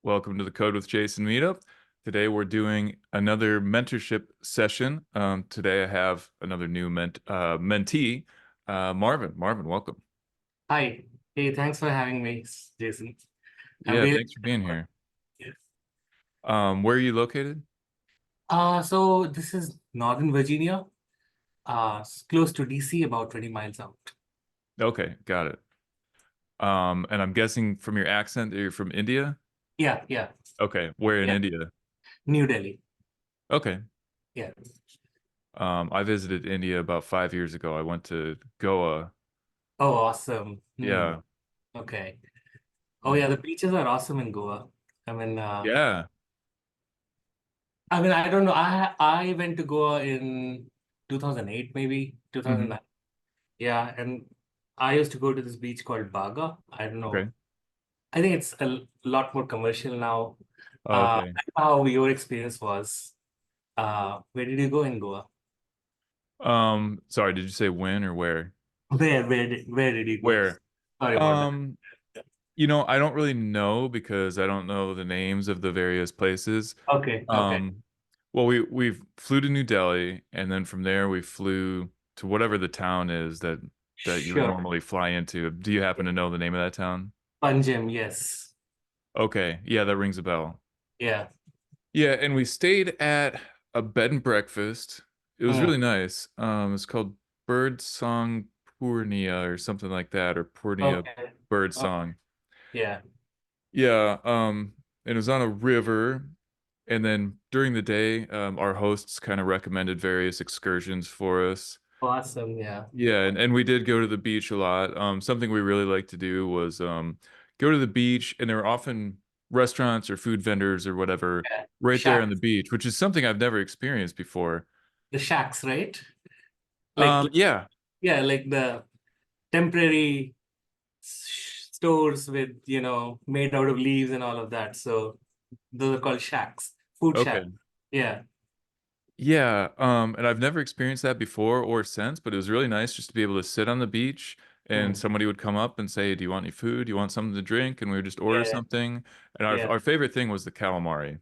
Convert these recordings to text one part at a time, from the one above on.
Welcome to the Code with Jason meetup. Today we're doing another mentorship session. Today I have another new mentee, Marvin. Marvin, welcome. Hi. Hey, thanks for having me, Jason. I'm Yeah, really thanks for being here. yes. Where are you located? So this is Northern Virginia, close to DC, about 20 miles out. Okay, got it. And I'm guessing from your accent that you're from India? Yeah, yeah, Okay, where in yeah. India? New Delhi. Okay. Yeah. I visited India about 5 years ago. I went to Goa. Oh, awesome. Yeah. Okay. Oh, Mm. yeah, the beaches are awesome in Goa. I mean, uh, Yeah. I don't know. I went to Goa in 2008, maybe Hmm. 2009. Yeah, and I used to go to this beach called Baga. I don't know. Okay. I think it's a lot more commercial now. Okay. How your experience was? Where did you go in Goa? Sorry, did you say when or where? Where did you go? Where? Sorry about that. Um, I don't really know because I don't know the names of the various places. Okay, okay. Um, well, we flew to New Delhi, and then from there we flew to whatever the town is that you would Sure. normally fly into. Do you happen to know the name of that town? Panjim, yes. Okay, yeah, that rings a bell. Yeah. Yeah, and we stayed at a bed and breakfast. It was Mm. really nice. It's called Bird Song Purnia or something like that, or Purnia Okay. Bird Okay. Song. Yeah. Yeah, and it was on a river. And then during the day, our hosts kind of recommended various excursions for us. Awesome. Yeah. Yeah, and we did go to the beach a lot. Something we really liked to do was go to the beach, and there were often restaurants or food vendors or whatever Yeah. right there on the Shacks. beach, which is something I've never experienced before. The shacks, right? Like, Yeah, yeah, like the temporary stores with, made out of leaves and all of that. So those are called shacks, food shack. okay. Yeah. Yeah, and I've never experienced that before or since, but it was really nice just to be able to sit on the beach and Mm. somebody would come up and say, "Do you want any food? Do you want something to drink?" And we would just order Yeah. something. And our Yeah. our favorite thing was the calamari.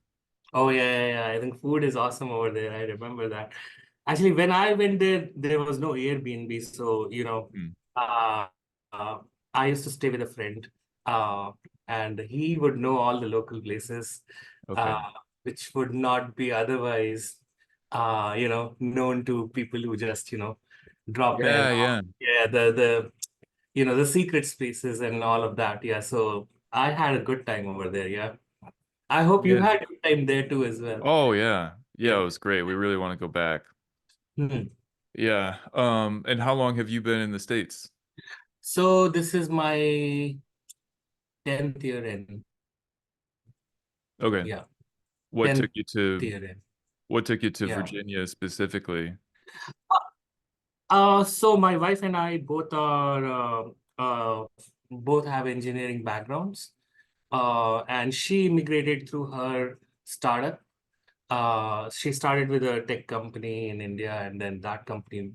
Oh yeah, yeah, yeah. I think food is awesome over there. I remember that. Actually, when I went there, there was no Airbnb, so Hmm. uh, uh, I used to stay with a friend, uh, and he would know all the local places, uh, Okay. which would not be otherwise, known to people who just drop in. Yeah, yeah. Yeah, the secret spaces and all of that. Yeah, so I had a good time over there. Yeah. I hope you Yeah. had a good time there too as well. Oh, yeah. Yeah, it Yeah. was great. We really want to go back. Hmm. Yeah. And how long have you been in the States? So this is my 10th year in. Okay. Yeah. What 10th took you to year in. what took you to Yeah. Virginia specifically? So my wife and I both have engineering backgrounds. And she immigrated through her startup. She started with a tech company in India, and then that company,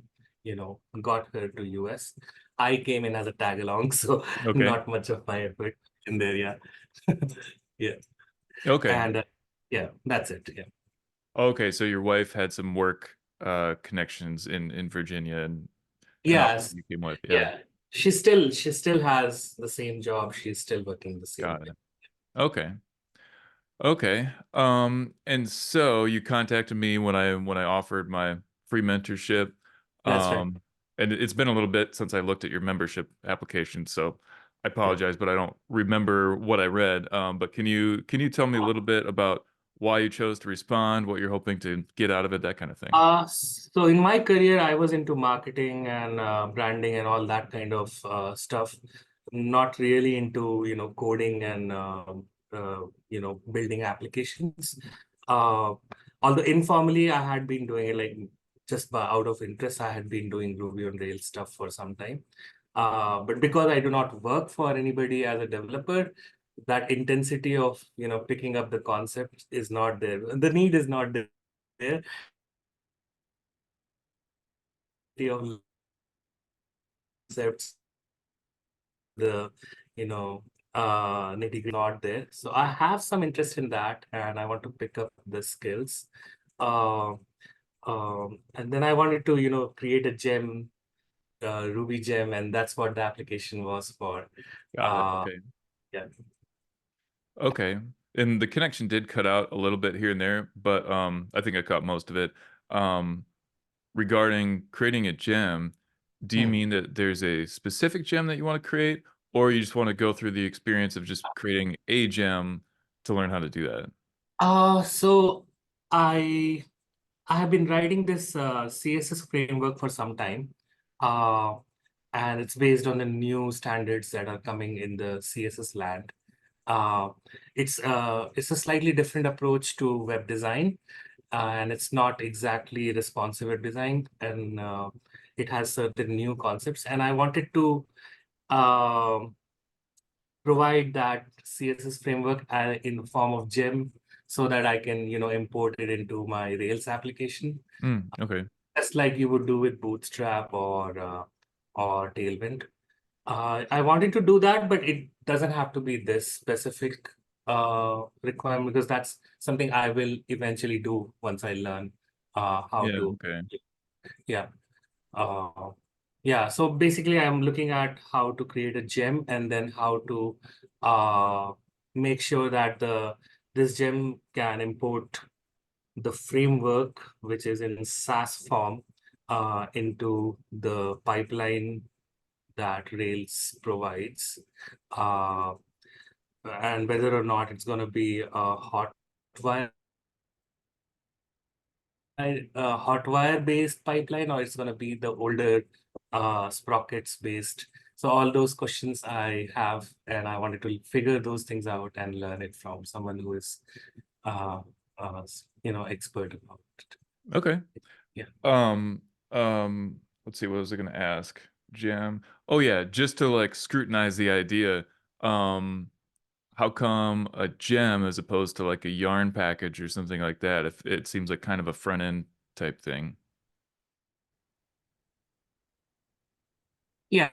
got her to US. I came in as a tag along, so Okay. not much of my effort in there. Yeah. Yeah. Okay. And yeah, that's it. Yeah. Okay, so your wife had some work connections in Virginia and that's what Yes. you came with. Yeah. Yeah. She still has the same job. She's still working the same Got thing. it. Okay. Okay. And so you contacted me when I offered my free mentorship. That's right. Um, and it's been a little bit since I looked at your membership application, so I Yeah. apologize, but I don't remember what I read. But can you tell me a little bit about why you chose to respond, what you're hoping to get out of it, that kind of thing? So in my career, I was into marketing and branding and all that kind of stuff. Not really into, coding and building applications. Uh, Although informally, I had been doing it like just by out of interest. I had been doing Ruby on Rails stuff for some time. But because I do not work for anybody as a developer, that intensity of picking up the concept is not there. The need is not there of concepts, the nitty-gritty not there. So I have some interest in that, and I want to pick up the skills. Uh, and then I wanted to, create a gem, Ruby gem, and that's what the application was for. Got it. Uh, Okay. yeah. Okay. And the connection did cut out a little bit here and there, but I think I caught most of it. Um, Regarding creating a gem, do you Hmm. mean that there's a specific gem that you want to create, or you just want to go through the experience of just creating a gem to learn how to do that? So I I have been writing this CSS framework for some time, uh, and it's based on the new standards that are coming in the CSS land. Uh, it's a slightly different approach to web design, and it's not exactly responsive web design, and it has certain new concepts. And I wanted to um provide that CSS framework in the form of gem so that I can, import it into my Rails application, Okay. just like you would do with Bootstrap or Tailwind. I wanted to do that, but it doesn't have to be this specific requirement because that's something I will eventually do once I learn how Yeah. to. Okay. Yeah. Uh, yeah. So basically, I'm looking at how to create a gem and then how to uh, make sure that the this gem can import the framework, which is in SAS form, into the pipeline that Rails provides, uh, and whether or not it's going to be a hotwire based pipeline or it's going to be the older sprockets based. So all those questions I have, and I wanted to figure those things out and learn it from someone who is, uh, expert about it. Okay. Yeah. Um, let's see, what was I gonna ask? Gem. Oh yeah, just to like scrutinize the idea. Um, how come a gem as opposed to like a yarn package or something like that? If it seems like kind of a front end type thing. Yeah.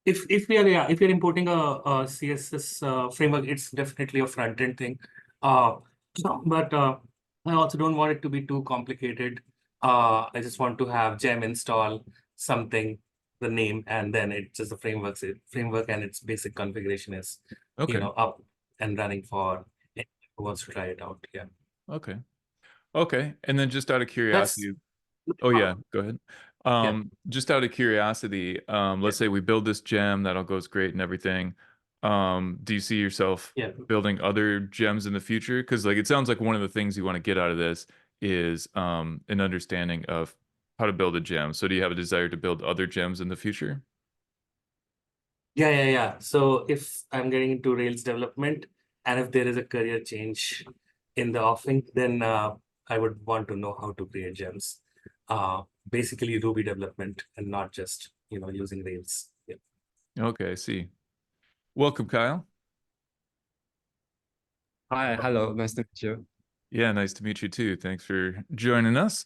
If you're importing a CSS framework, it's definitely a front end thing. Uh, but I also don't want it to be too complicated. I just want to have gem install something, the name, and then it's just a framework and its basic configuration is, Okay. up and running for anyone who wants to try it out. Yeah, Okay. Okay. And then just out of that's curiosity, oh yeah, go ahead. yeah, Just out of curiosity, yeah, let's say we build this gem, that all goes great and everything. Do you see yourself yeah. building other gems in the future? Because like it sounds like one of the things you want to get out of this is an understanding of how to build a gem. So do you have a desire to build other gems in the future? Yeah. So if I'm getting into Rails development and if there is a career change in the offing, then I would want to know how to create gems. Basically Ruby development and not just, using Rails. Yeah. Okay, I see. Welcome, Kyle. Hi, hello, nice to meet you. Yeah, nice to meet you too. Thanks for joining us.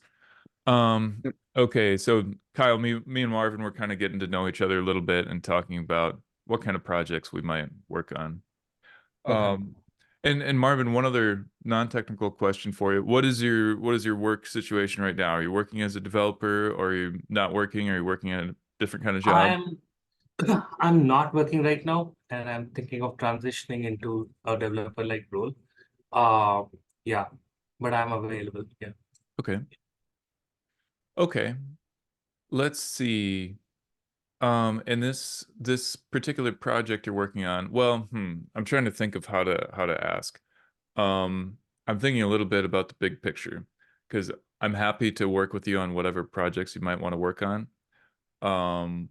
Um, Yep. okay, so Kyle, me and Marvin were kind of getting to know each other a little bit and talking about what kind of projects we might work on. Okay. Um, and Marvin, one other non-technical question for you. What is your work situation right now? Are you working as a developer or are you not working? Are you working at a different kind of job? I'm I'm not working right now and I'm thinking of transitioning into a developer like role. Uh yeah, but I'm available. Yeah. Okay. Okay. Let's see. And this particular project you're working on, well, I'm trying to think of how to ask. Um, I'm thinking a little bit about the big picture because I'm happy to work with you on whatever projects you might want to work on. Um,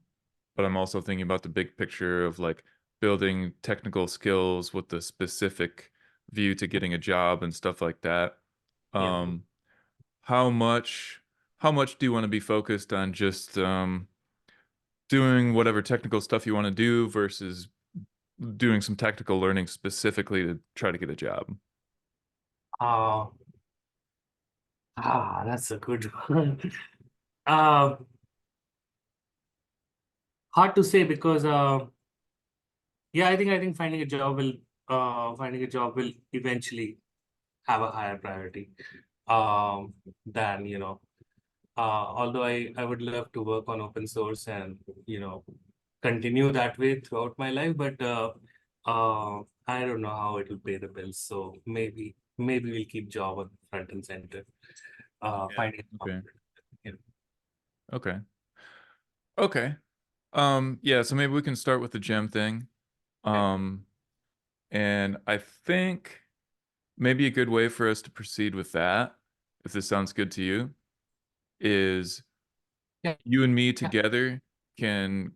but I'm also thinking about the big picture of like building technical skills with the specific view to getting a job and stuff like that. Yeah. Um, how much how much do you want to be focused on just doing whatever technical stuff you want to do versus doing some technical learning specifically to try to get a job? Uh that's a good one. Um Hard to say because yeah, I think finding a job will eventually have a higher priority than although I would love to work on open source and continue that way throughout my life, but I don't know how it will pay the bills. So maybe we'll keep job on front and center. Yeah. Finding a Okay. job, you know. Okay. Okay. Yeah, so maybe we can start with the gem thing. Yeah. Um, and I think maybe a good way for us to proceed with that, if this sounds good to you, is Yeah. you and me Yeah. together can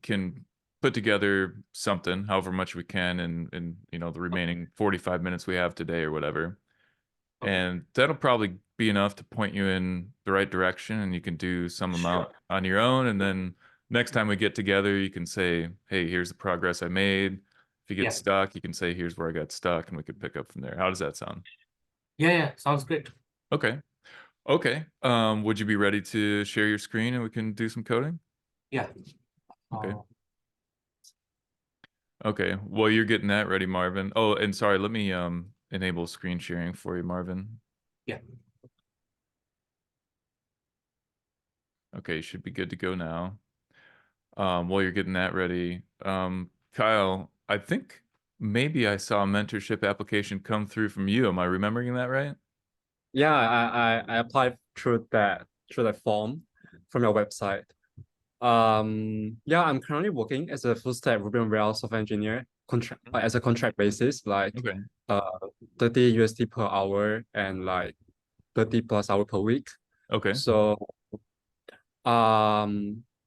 put together something, however much we can in the remaining 45 minutes we have today or whatever. Okay. And that'll probably be enough to point you in the right direction, and you can do some amount Sure. on your own. And then next time we get together, you can say, hey, here's the progress I made. If you get Yeah. stuck, you can say, here's where I got stuck, and we could pick up from there. How does that sound? Yeah. Yeah. Sounds great. Okay. Okay. Would you be ready to share your screen and we can do some coding? Yeah. Okay. Uh, Okay. Well, you're getting that ready, Marvin. Oh, and sorry, let me enable screen sharing for you, Marvin. yeah. Okay, you should be good to go now. While you're getting that ready, Kyle, I think maybe I saw a mentorship application come through from you. Am I remembering that right? Yeah, I applied through that form from your website. Yeah, I'm currently working as a full stack Ruby on Rails software engineer contract as a contract basis, like Okay. uh 30 USD per hour and like 30 plus hour per week. Okay. So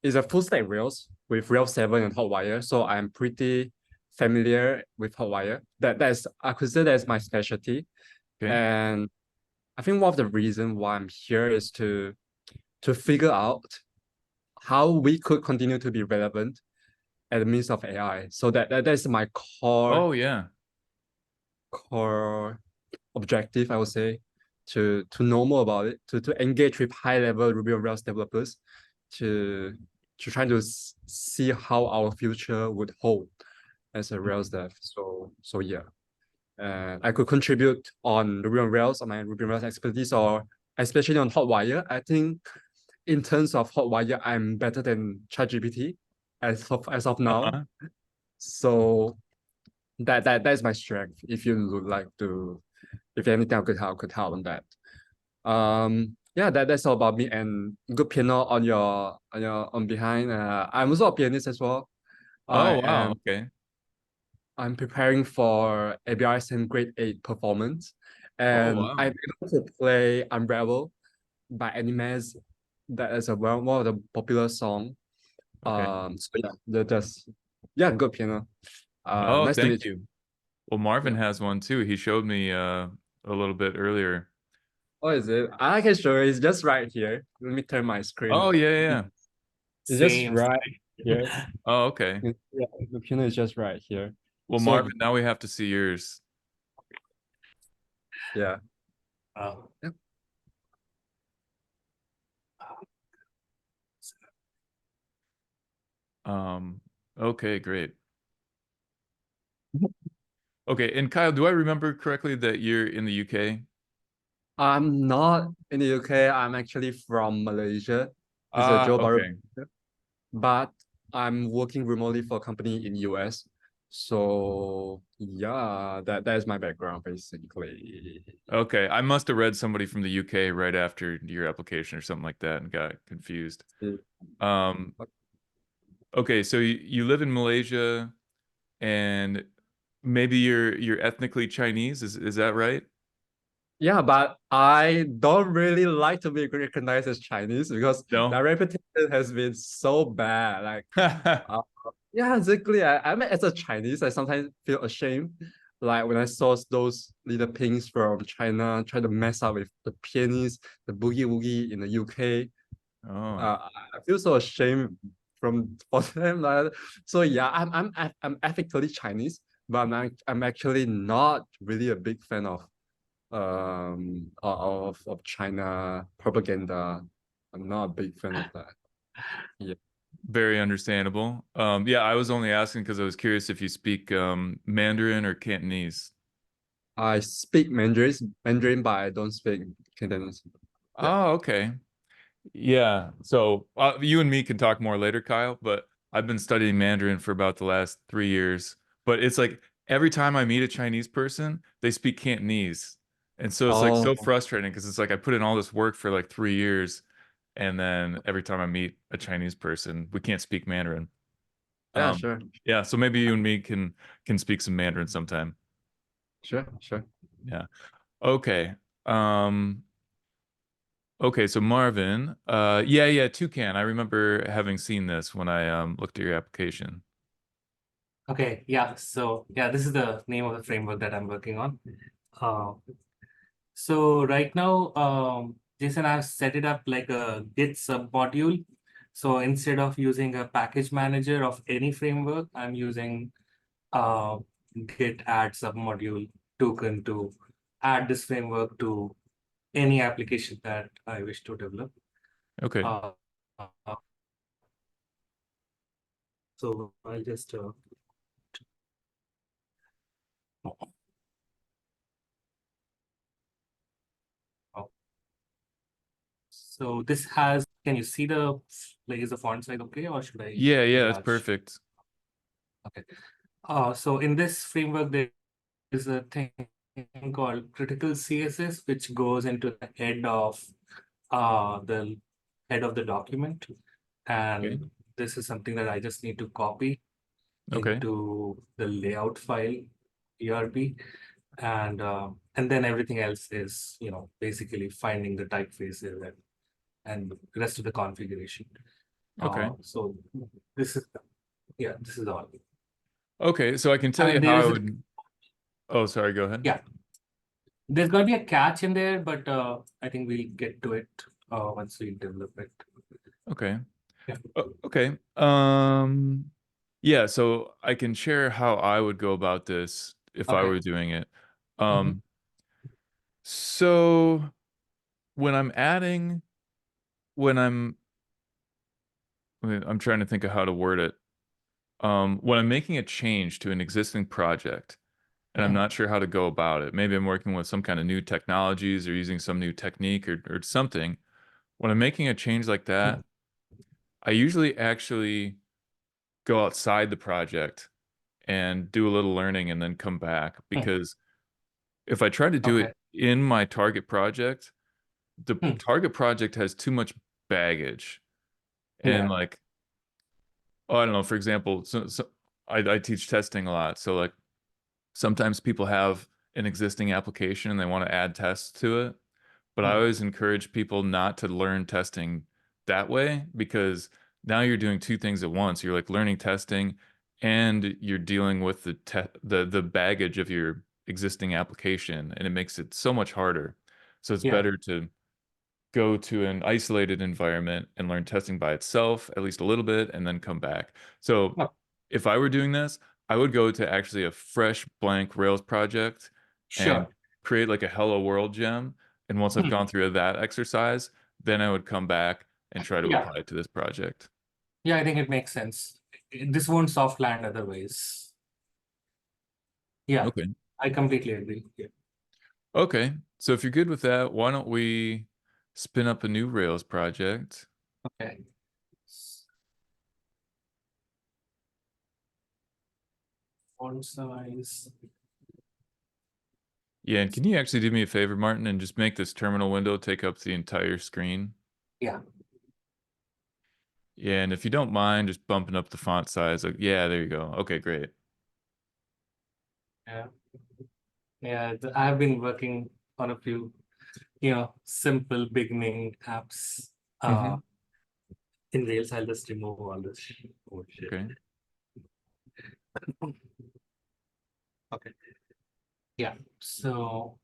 it's a full stack Rails with Rails 7 and Hotwire. So I'm pretty familiar with Hotwire. That's I consider that's my specialty. Okay. And I think one of the reasons why I'm here is to figure out how we could continue to be relevant at the means of AI. So that's my core Oh yeah. core objective, I would say, to know more about it, to engage with high level Ruby on Rails developers, to try to see how our future would hold as a Rails dev. So yeah, I could contribute on Ruby on Rails, on my Ruby on Rails expertise, or especially on Hotwire. I think in terms of Hotwire, I'm better than ChatGPT as of now. Uh-huh. So that is my strength. If you would like to, if anything, I could help on that. Yeah, that's all about me, and good piano on behind. I'm also a pianist as well. I Oh wow. am Okay. I'm preparing for ABRSM Grade 8 performance, Oh and wow. I'm able to play Unravel by Animes. That is one of the popular song. Okay. So yeah, that's yeah, good piano. Oh, Nice to thank meet you. Well, Marvin you. has one too. He showed me a little bit earlier. What is it? I can show you. It's just right here. Let me turn my screen. Oh yeah, yeah, yeah. It's just Same. right here. Oh, okay. Yeah, the piano is just right here. Well, So Marvin, now we have to see yours. yeah. Uh, Yep. Um, okay, great. Okay, and Kyle, do I remember correctly that you're in the UK? I'm not in the UK. I'm actually from Malaysia. It's a Ah, Johor Bahru, okay. but I'm working remotely for a company in US. So yeah, that is my background basically. Okay, I must have read somebody from the UK right after your application or something like that and got confused. Um, okay, so you live in Malaysia and maybe you're ethnically Chinese, is that right? Yeah, but I don't really like to be recognized as Chinese because that No? reputation has been so bad. Like, uh, yeah, exactly. I mean, as a Chinese, I sometimes feel ashamed. Like when I saw those little pings from China try to mess up with the pianist, the boogie woogie in the UK. Oh, I feel so ashamed for them. So yeah, I'm ethically Chinese, but I'm actually not really a big fan of China propaganda. I'm not a big fan of that. Yeah. Very understandable. Yeah, I was only asking because I was curious if you speak Mandarin or Cantonese. I speak Mandarin, but I don't speak Cantonese. Yeah. Oh, okay. Yeah. So you and me can talk more later, Kyle, but I've been studying Mandarin for about the last 3 years. But it's like every time I meet a Chinese person, they speak Cantonese. And so it's like Oh, so frustrating because it's like I put in all this work for like 3 years, and then every time I meet a Chinese person, we can't speak Mandarin. yeah, Um, sure, yeah, so maybe you and me can speak some Mandarin sometime. sure. Yeah. Okay. Um, Okay, so Marvin, yeah, Toucan. I remember having seen this when I looked at your application. Okay, yeah. So yeah, this is the name of the framework that I'm working on. Uh, so right now, Jason, I've set it up like a Git submodule. So instead of using a package manager of any framework, I'm using uh, Git add submodule token to add this framework to any application that I wish to develop. Okay. Uh, uh, so I'll just oh. So this has, can you see the, like, is the font size okay, or should I Yeah, that's enlarge? perfect. Okay. So in this framework, there is a thing called critical CSS, which goes into the head of the document. Okay. And this is something that I just need to copy Okay. into the layout file, ERB. And then everything else is, basically finding the typefaces and the rest of the configuration. Okay. So this is, yeah, this is all. Okay, so I can tell you And how there I is a, would. Oh, sorry, go ahead. yeah, there's going to be a catch in there, but I think we'll get to it once we develop it. Okay. Yeah. Okay. Yeah, so I can share how I would go about this if I Okay. were doing it. Mhm. So when I'm adding, when I'm trying to think of how to word it. When I'm making a change to an existing project and I'm Mhm. not sure how to go about it, maybe I'm working with some kind of new technologies or using some new technique or something. When I'm making a change like that, Mhm. I usually actually go outside the project and do a little learning and then come back Mhm. because if I try to do it Okay. in my target project, the Mhm. target project has too much baggage. And Yeah. like, oh, I don't know, for example, I teach testing a lot. So like sometimes people have an existing application and they want to add tests to it, but I Mhm. always encourage people not to learn testing that way because now you're doing two things at once. You're like learning testing and you're dealing with the baggage of your existing application, and it makes it so much harder. So it's Yeah. better to go to an isolated environment and learn testing by itself, at least a little bit, and then come back. So Oh, if I were doing this, I would go to actually a fresh blank Rails project and sure. create like a hello world gem. And once I've Mhm. gone through that exercise, then I would come back and try to Yeah. apply it to this project. Yeah, I think it makes sense. This won't soft land otherwise. Yeah, Okay. I completely agree. Yeah. Okay. So if you're good with that, why don't we spin up a new Rails project? Okay. Font size. Yeah, and can you actually do me a favor, Martin, and just make this terminal window take up the entire screen? Yeah. Yeah, and if you don't mind just bumping up the font size, like, yeah, there you go. Okay, great. Yeah. Yeah. I've been working on a few, simple beginning apps uh, Hmm. in Rails. I'll just remove all this old shit. Okay. Okay. Yeah. So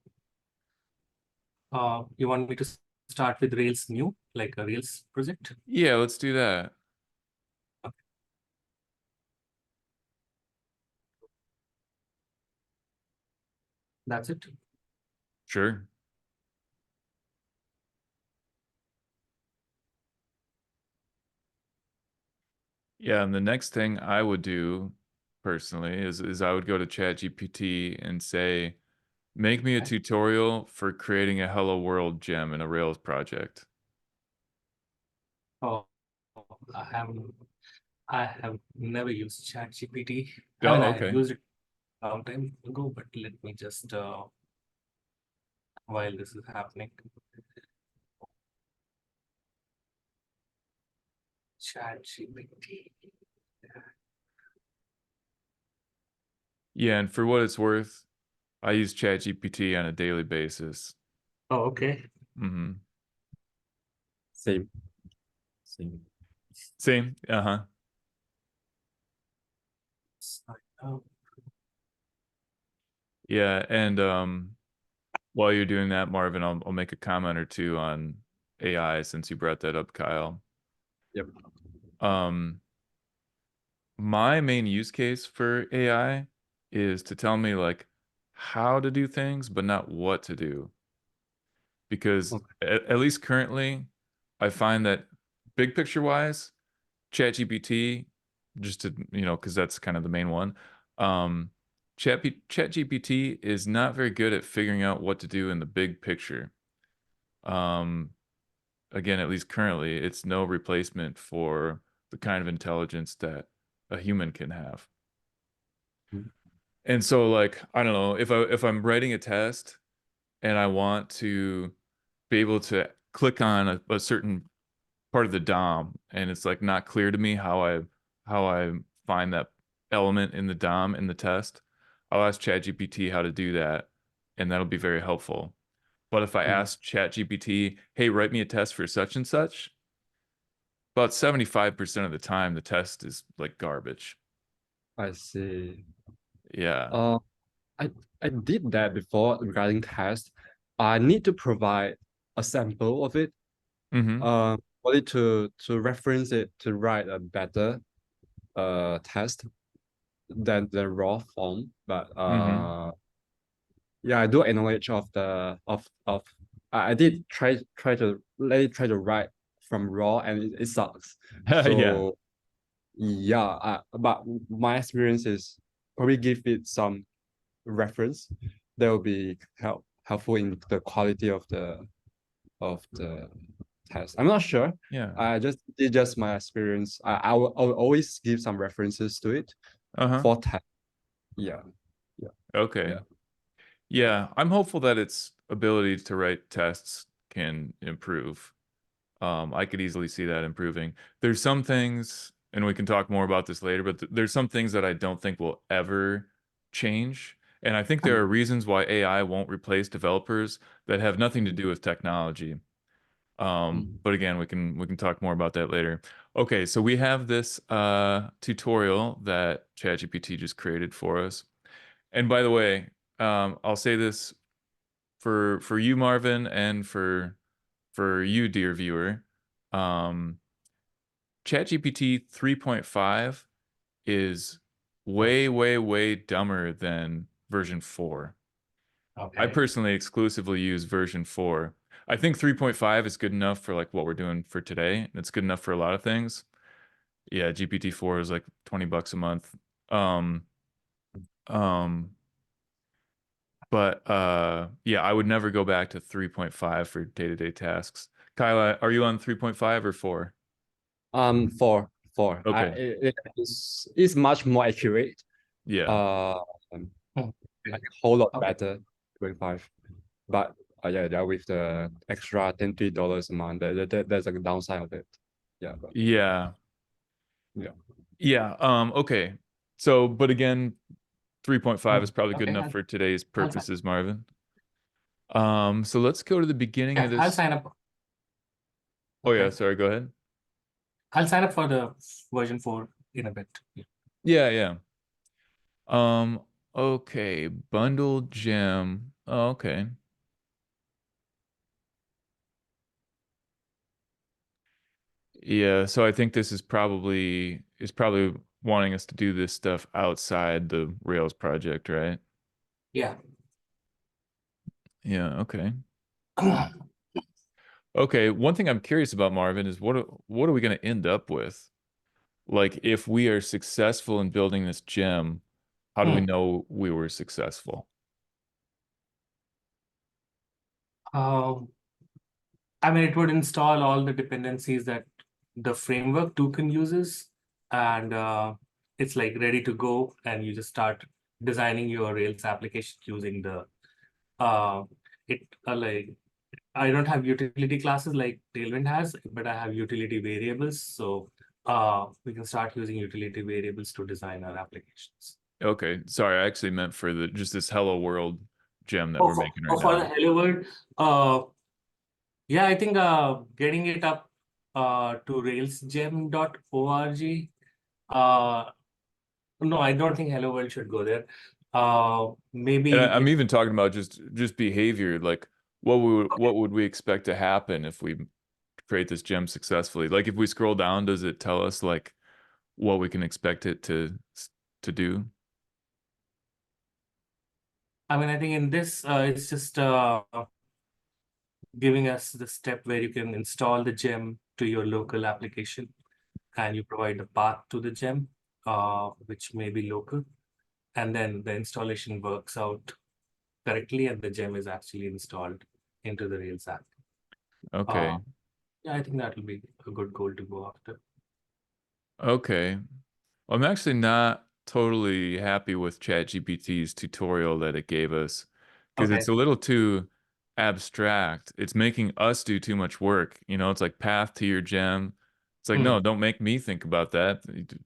you want me to start with Rails new, like a Rails project? Yeah, let's do that. Okay. That's it. Sure. Yeah, and the next thing I would do personally is I would go to ChatGPT and say, make me a Okay. tutorial for creating a Hello World gem in a Rails project. Oh, I have I have never used ChatGPT. I mean, Oh, I okay. used it a long time ago, but let me just while this is happening, ChatGPT. Yeah, and for what it's worth, I use ChatGPT on a daily basis. Oh, okay. Hmm. Same. Same. Same. Uh-huh. Sign up. Yeah, and while you're doing that, Marvin, I'll make a comment or two on AI since you brought that up, Kyle. Yep. Um, my main use case for AI is to tell me like how to do things, but not what to do. Because Okay. at least currently, I find that big picture wise, ChatGPT, just to, because that's kind of the main one. Um, ChatGPT is not very good at figuring out what to do in the big picture. Um, Again, at least currently, it's no replacement for the kind of intelligence that a human can have. Mhm. And so, like, I don't know, if I'm writing a test and I want to be able to click on a certain part of the DOM and it's like not clear to me how I find that element in the DOM in the test, I'll ask ChatGPT how to do that, and that'll be very helpful. But if I Mm, ask ChatGPT, hey, write me a test for such and such, about 75% of the time the test is like garbage. I see. Yeah. Uh, I I did that before regarding test. I need to provide a sample of it, Mm-hmm. for it to reference it to write a better test than the raw form. But Mm-hmm. yeah, I do acknowledge of the. I did try to let it try to write from raw and it sucks. Yeah. So yeah, but my experience is probably give it some reference that will be helpful in the quality of the test. I'm not sure. Yeah. I just it's just my experience. I will always give some references to it Uh-huh. for test. Yeah, yeah, Okay. yeah. Yeah, I'm hopeful that its ability to write tests can improve. I could easily see that improving. There's some things, and we can talk more about this later, but there's some things that I don't think will ever change. And I think there are reasons why AI won't replace developers that have nothing to do with technology. Mm. But again, we can talk more about that later. Okay, so we have this tutorial that ChatGPT just created for us. And by the way, I'll say this for you, Marvin, and for you, dear viewer. Um, ChatGPT 3.5 is Oh, way, way, way dumber than version 4. I okay. personally exclusively use version 4. I think 3.5 is good enough for like what we're doing for today. It's good enough for a lot of things. Yeah, GPT-4 is like $20 a month. Um, um, but yeah, I would never go back to 3.5 for day-to-day tasks. Kyla, are you on 3.5 or 4? For Okay. it is much more accurate. Yeah. Uh, um, Hmm. like Okay. a whole lot Okay. better. 25. But yeah, with the extra $20 a month, there's a downside of it. Yeah, but Yeah. yeah. Yeah. Okay. So, but again, 3.5 Hmm. is probably good Okay. enough for today's I'll sign. purposes, Marvin. So let's go to the beginning of Yeah, I'll this. sign up. Oh yeah, Okay. sorry, go ahead. I'll sign up for the version 4 in a bit. Yeah. Yeah, yeah. Um, okay, bundle gem. Oh, okay. Yeah, so I think this is probably wanting us to do this stuff outside the Rails project, right? Yeah. Yeah, okay. Okay, one thing I'm curious about, Marvin, is what are we going to end up with? like if we are successful in building this gem, how do we Hmm. know we were successful? Um, I mean, it would install all the dependencies that the framework token uses, and it's like ready to go, and you just start designing your Rails application using the uh, like I don't have utility classes like Tailwind has, but I have utility variables, so we can start using utility variables to design our applications. Okay, sorry, I actually meant for the just this hello world gem that we're making right For the now. Hello World, yeah, I think getting it up to railsgem.org. Uh, no, I don't think Hello World should go there. And Maybe I'm even talking about just behavior, like what would we expect to happen if we create this gem successfully? Like if we scroll down, does it tell us like what we can expect it to do? I mean, I think in this, it's just giving us the step where you can install the gem to your local application, and you provide the path to the gem, which may be local, and then the installation works out correctly, and the gem is actually installed into the Rails app. Uh, Okay. yeah, I think that will be a good goal to go after. Okay. I'm actually not totally happy with ChatGPT's tutorial that it gave us because Okay. it's a little too abstract. It's making us do too much work. You know, it's like path to your gem. It's like, Hmm. no, don't make me think about that.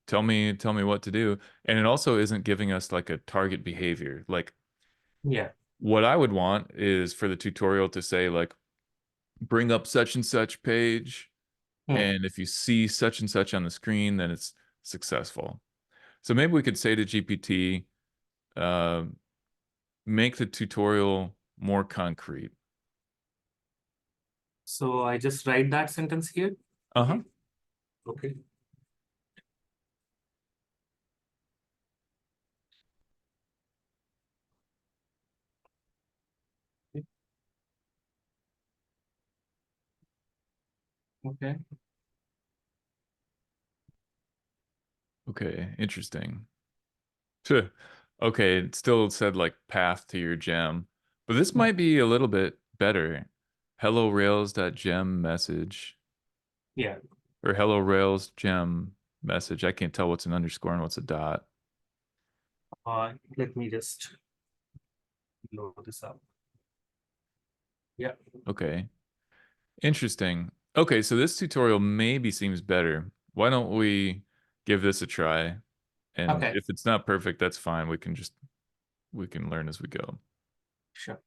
Tell me what to do. And it also isn't giving us like a target behavior. Like Yeah. what I would want is for the tutorial to say like, bring up such and such page. Hmm. And if you see such and such on the screen, then it's successful. So maybe we could say to GPT, uh, make the tutorial more concrete. So I just write that sentence here. Uh-huh. Okay. Okay. Okay, interesting. Phew. Okay, it still said like path to your gem, but this Hmm. might be a little bit better. Hello Rails.gem message Yeah. or hello Rails gem message. I can't tell what's an underscore and what's a dot. Let me just load this up. Yeah. Okay, interesting. Okay, so this tutorial maybe seems better. Why don't we give this a try? And Okay. if it's not perfect, that's fine. We can learn as we go. Sure.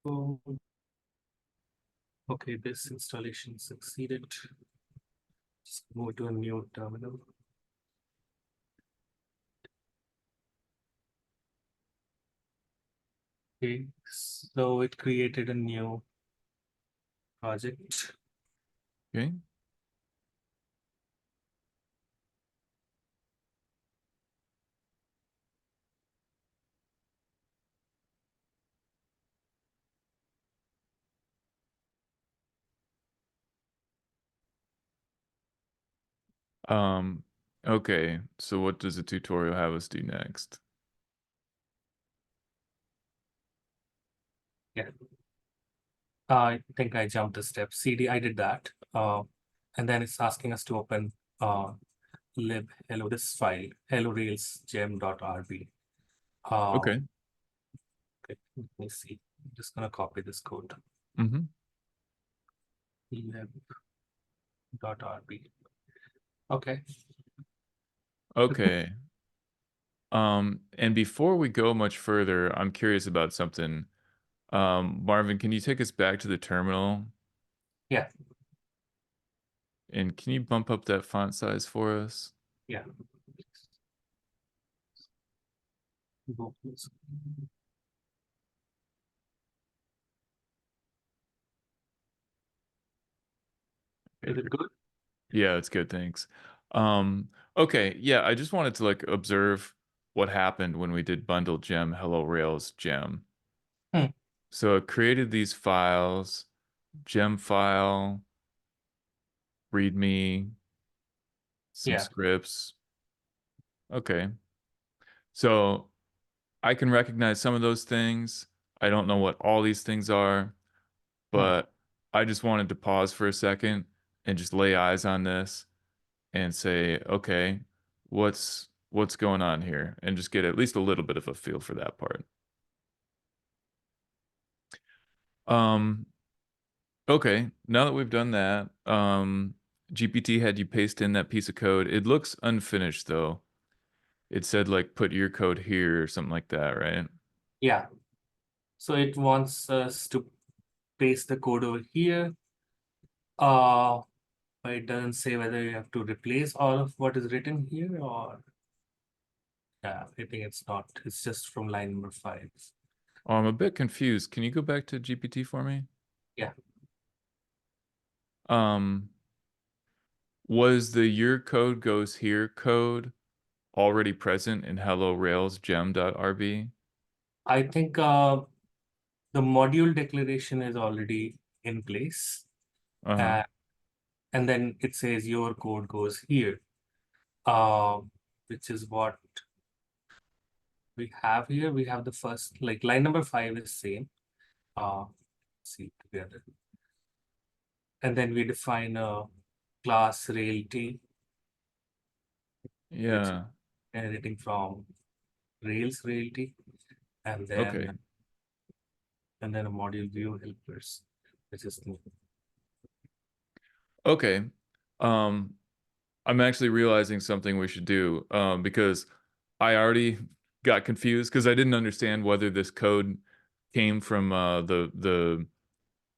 So, okay, this installation succeeded. Just move to a new terminal. Okay, so it created a new project. Okay. Um, okay. So what does the tutorial have us do next? Yeah. I think I jumped a step. CD, I did that. And then it's asking us to open lib hello this file hello rails gem.rb. Okay. Okay, let me see. I'm just gonna copy this code. Mm-hmm. lib.rb. Okay. Okay. And before we go much further, I'm curious about something. Marvin, can you take us back to the terminal? Yeah. And can you bump up that font size for us? Yeah. Go, please. Is it good? Yeah, it's good, thanks. Okay, yeah, I just wanted to like observe what happened when we did bundle gem hello rails gem. Hmm. So it created these files. gem file, readme, some Yeah. scripts. Okay. So I can recognize some of those things. I don't know what all these things are, Hmm. but I just wanted to pause for a second and just lay eyes on this and say, okay, what's going on here? And just get at least a little bit of a feel for that part. Um, okay, now that we've done that, GPT had you paste in that piece of code. It looks unfinished though. It said like put your code here or something like that, right? Yeah. So it wants us to paste the code over here. But it doesn't say whether you have to replace all of what is written here or yeah, I think it's not. It's just from line number 5. Oh, I'm a bit confused. Can you go back to GPT for me? Yeah. Um, was the your code goes here code already present in hello rails gem.rb? I think the module declaration is already in place. Uh-huh. Uh, and then it says your code goes here, uh, which is what we have here. We have the first, like line number 5 is same. See together. And then we define a class realty, which is Yeah. inheriting from Rails realty, and Okay. then a module view helpers, which is new. Okay. Um, I'm actually realizing something we should do because I already got confused because I didn't understand whether this code came from the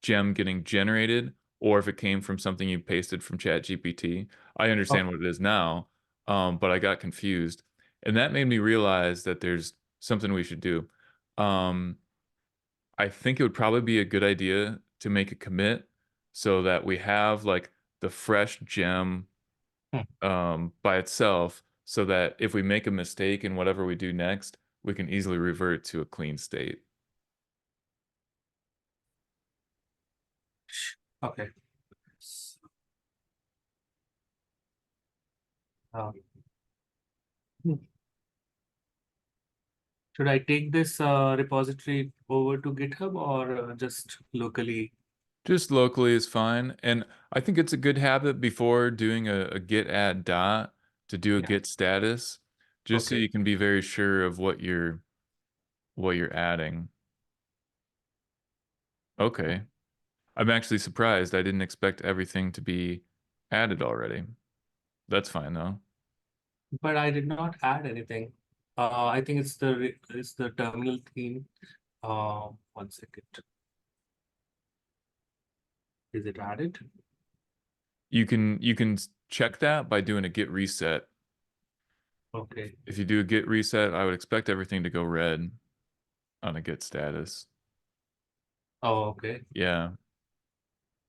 gem getting generated or if it came from something you pasted from ChatGPT. I understand what it is now, but I got confused, and that made me realize that there's something we should do. Um, I think it would probably be a good idea to make a commit so that we have like the fresh gem Hmm. by itself so that if we make a mistake in whatever we do next, we can easily revert to a clean state. Okay. Um, hmm. Should I take this repository over to GitHub or just locally? Just locally is fine. And I think it's a good habit before doing a git add dot to do a Yeah. git status, just so Okay. you can be very sure of what you're adding. Okay. I'm actually surprised. I didn't expect everything to be added already. That's fine though. But I did not add anything. I think it's the terminal theme. 1 second. Is it added? You can check that by doing a git reset. Okay. If you do a git reset, I would expect everything to go red on a git status. Oh, okay. Yeah.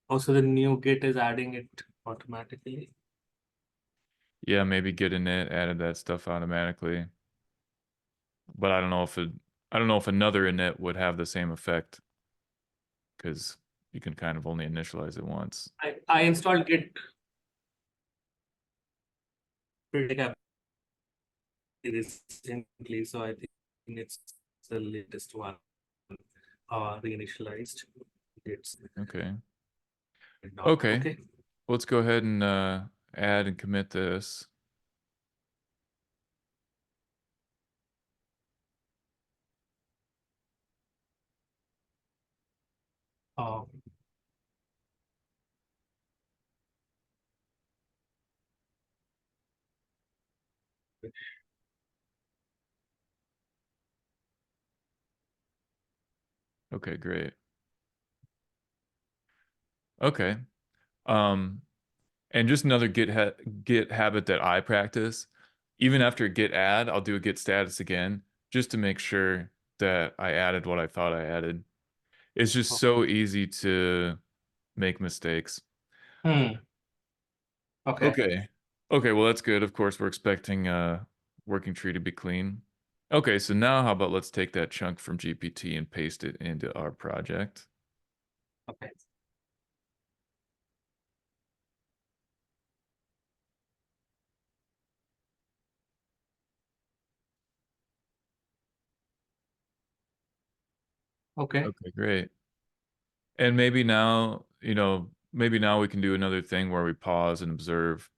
Also, the new Git is adding it automatically. Yeah, maybe git init added that stuff automatically. But I don't know if another init would have the same effect because you can kind of only initialize it once. I installed Git pretty recently, so I think it's the latest one. Reinitialized. It's Okay. not Okay. okay. Let's go ahead and add and commit this. Um, Okay, great. Okay. Um, and just another git habit that I practice. Even after a git add, I'll do a git status again just to make sure that I added what I thought I added. It's just so easy to make mistakes. hmm. Okay. Okay. Okay, well that's good. Of course, we're expecting working tree to be clean. Okay, so now how about let's take that chunk from GPT and paste it into our project. Okay. Okay. Okay, great. And maybe now, maybe now we can do another thing where we pause and observe.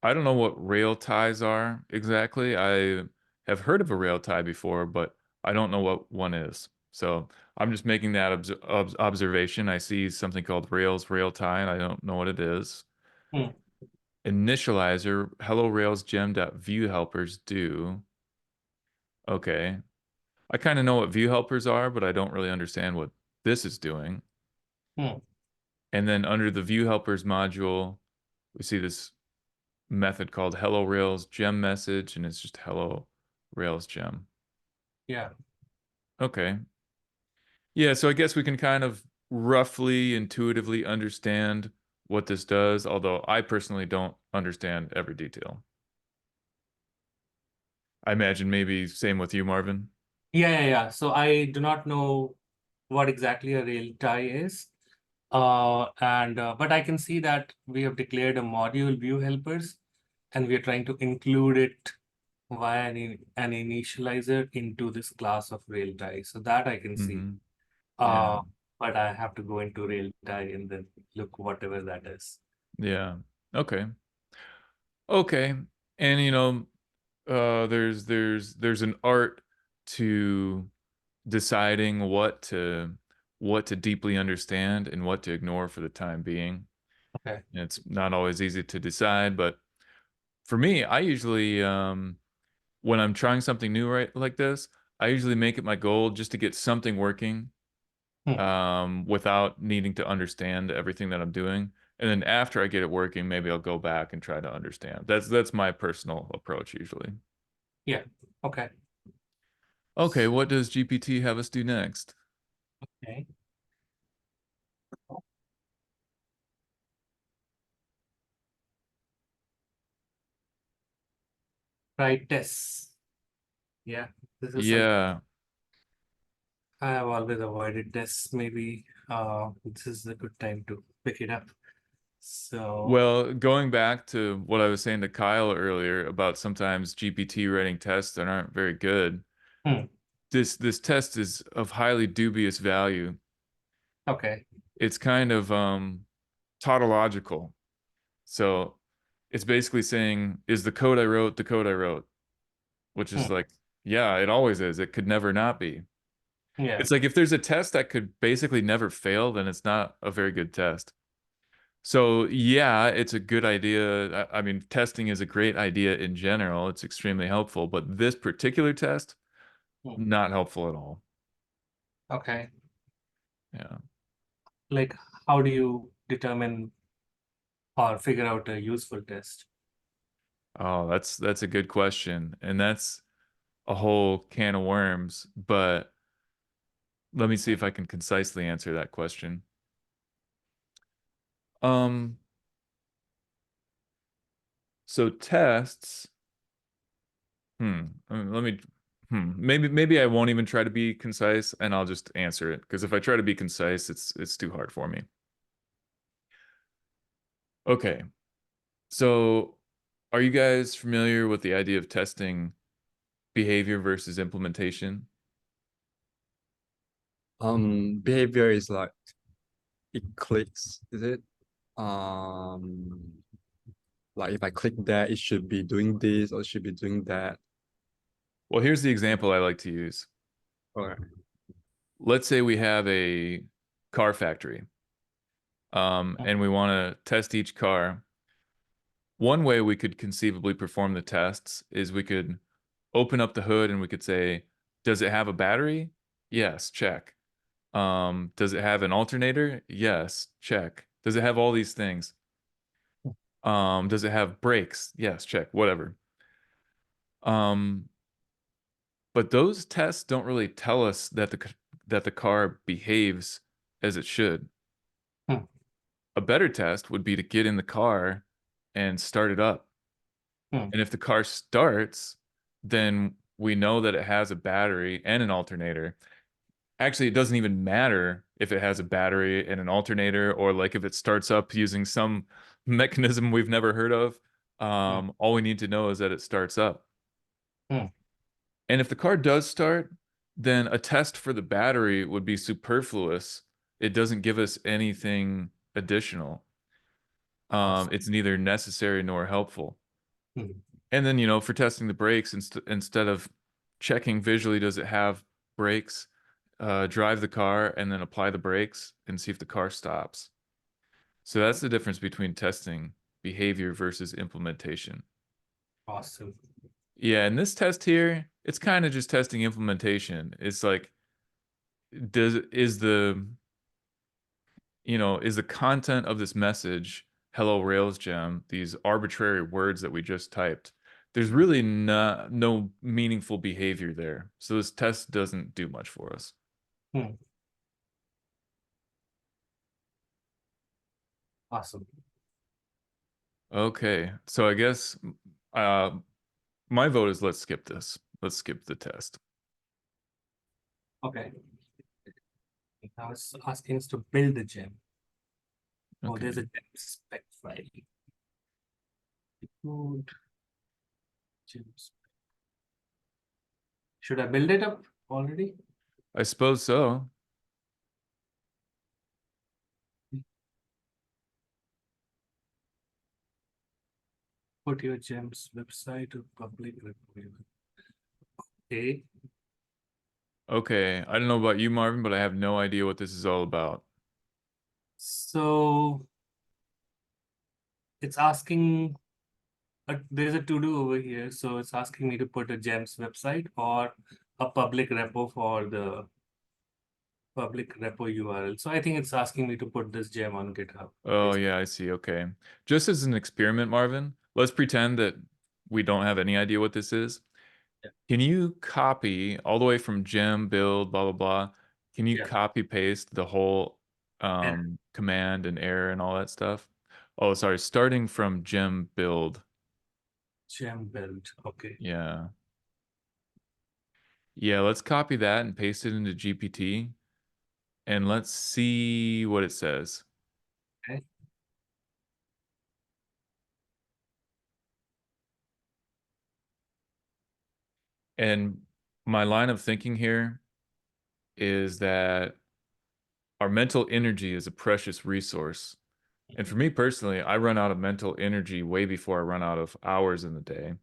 I don't know what rail ties are exactly. I have heard of a rail tie before, but I don't know what one is. So I'm just making that observation. I see something called rail tie, and I don't know what it is. Hmm. Initializer, hello rails gem.view helpers do. Okay. I kind of know what view helpers are, but I don't really understand what this is doing. Hmm. And then under the view helpers module, we see this method called hello rails gem message, and it's just hello rails gem. Yeah. Okay. Yeah, so I guess we can kind of roughly intuitively understand what this does, although I personally don't understand every detail. I imagine maybe same with you, Marvin. Yeah. So I do not know what exactly a rail tie is. And but I can see that we have declared a module view helpers, and we are trying to include it via an initializer into this class of rail tie. So that I can see. Hmm. Yeah. Uh, but I have to go into rail tie and then look whatever that is. Yeah. Okay. Okay. And there's an art to deciding what to deeply understand and what to ignore for the time being. Okay. And it's not always easy to decide, but for me, I usually when I'm trying something new right like this, I usually make it my goal just to get something working Hmm. without needing to understand everything that I'm doing. And then after I get it working, maybe I'll go back and try to understand. That's my personal approach usually. Yeah. Okay. Okay, what does GPT have us do next? Okay. Write tests. Yeah. This is something Yeah. I have always avoided tests. Maybe this is a good time to pick it up. So, Well, going back to what I was saying to Kyle earlier about sometimes GPT writing tests that aren't very good, hmm. this test is of highly dubious value. Okay. It's kind of tautological. So it's basically saying, is the code I wrote the code I wrote? Which is Hmm. like, yeah, it always is. It could never not be. Yeah. It's like if there's a test that could basically never fail, then it's not a very good test. So yeah, it's a good idea. I mean, testing is a great idea in general. It's extremely helpful, but this particular test, Hmm. not helpful at all. Okay. Yeah. Like, how do you determine or figure out a useful test? Oh, that's a good question. And that's a whole can of worms, but let me see if I can concisely answer that question. Um, so tests, let me maybe I won't even try to be concise and I'll just answer it because if I try to be concise, it's too hard for me. Okay. So, are you guys familiar with the idea of testing behavior versus implementation? Behavior is like it clicks, is it? Um, like if I click that, it should be doing this or it should be doing that. Well, here's the example I like to use. Okay. Let's say we have a car factory, and we want to test each car. One way we could conceivably perform the tests is we could open up the hood and we could say, does it have a battery? Yes, check. Does it have an alternator? Yes, check. Does it have all these things? Does it have brakes? Yes, check, whatever. Um, but those tests don't really tell us that the car behaves as it should. Hmm. A better test would be to get in the car and start it up. Hmm. And if the car starts, then we know that it has a battery and an alternator. Actually, it doesn't even matter if it has a battery and an alternator, or like if it starts up using some mechanism we've never heard of. Hmm. All we need to know is that it starts up. Hmm. And if the car does start, then a test for the battery would be superfluous. It doesn't give us anything additional. Awesome. It's neither necessary nor helpful. Hmm. And then, for testing the brakes, instead of checking visually, does it have brakes, drive the car and then apply the brakes and see if the car stops. So that's the difference between testing behavior versus implementation. Awesome. Yeah, in this test here, it's kind of just testing implementation. It's like, does is the is the content of this message, hello Rails gem, these arbitrary words that we just typed, there's really no meaningful behavior there. So this test doesn't do much for us. Hmm. Awesome. Okay, so I guess uh, my vote is let's skip this. Let's skip the test. Okay. Now it's asking us to build the gem. Oh, there's Okay. a gem spec file. Code, gem spec. Should I build it up already? I suppose so. Put your gems website to public repo. Okay. Okay, I don't know about you, Marvin, but I have no idea what this is all about. So it's asking, there's a to-do over here. So it's asking me to put a gems website or a public repo for the public repo URL. So I think it's asking me to put this gem on GitHub. Oh, yeah, I see. Okay. Just as an experiment, Marvin, let's pretend that we don't have any idea what this is. Yeah. Can you copy all the way from gem build, blah, blah, blah? Can you Yeah. copy paste the whole And command and error and all that stuff? Oh, sorry, starting from gem build. gem build. Okay. Yeah. Yeah, let's copy that and paste it into GPT and let's see what it says. Okay. And my line of thinking here is that our mental energy is a precious resource. And for me personally, I run out of mental energy way before I run out of hours in the day.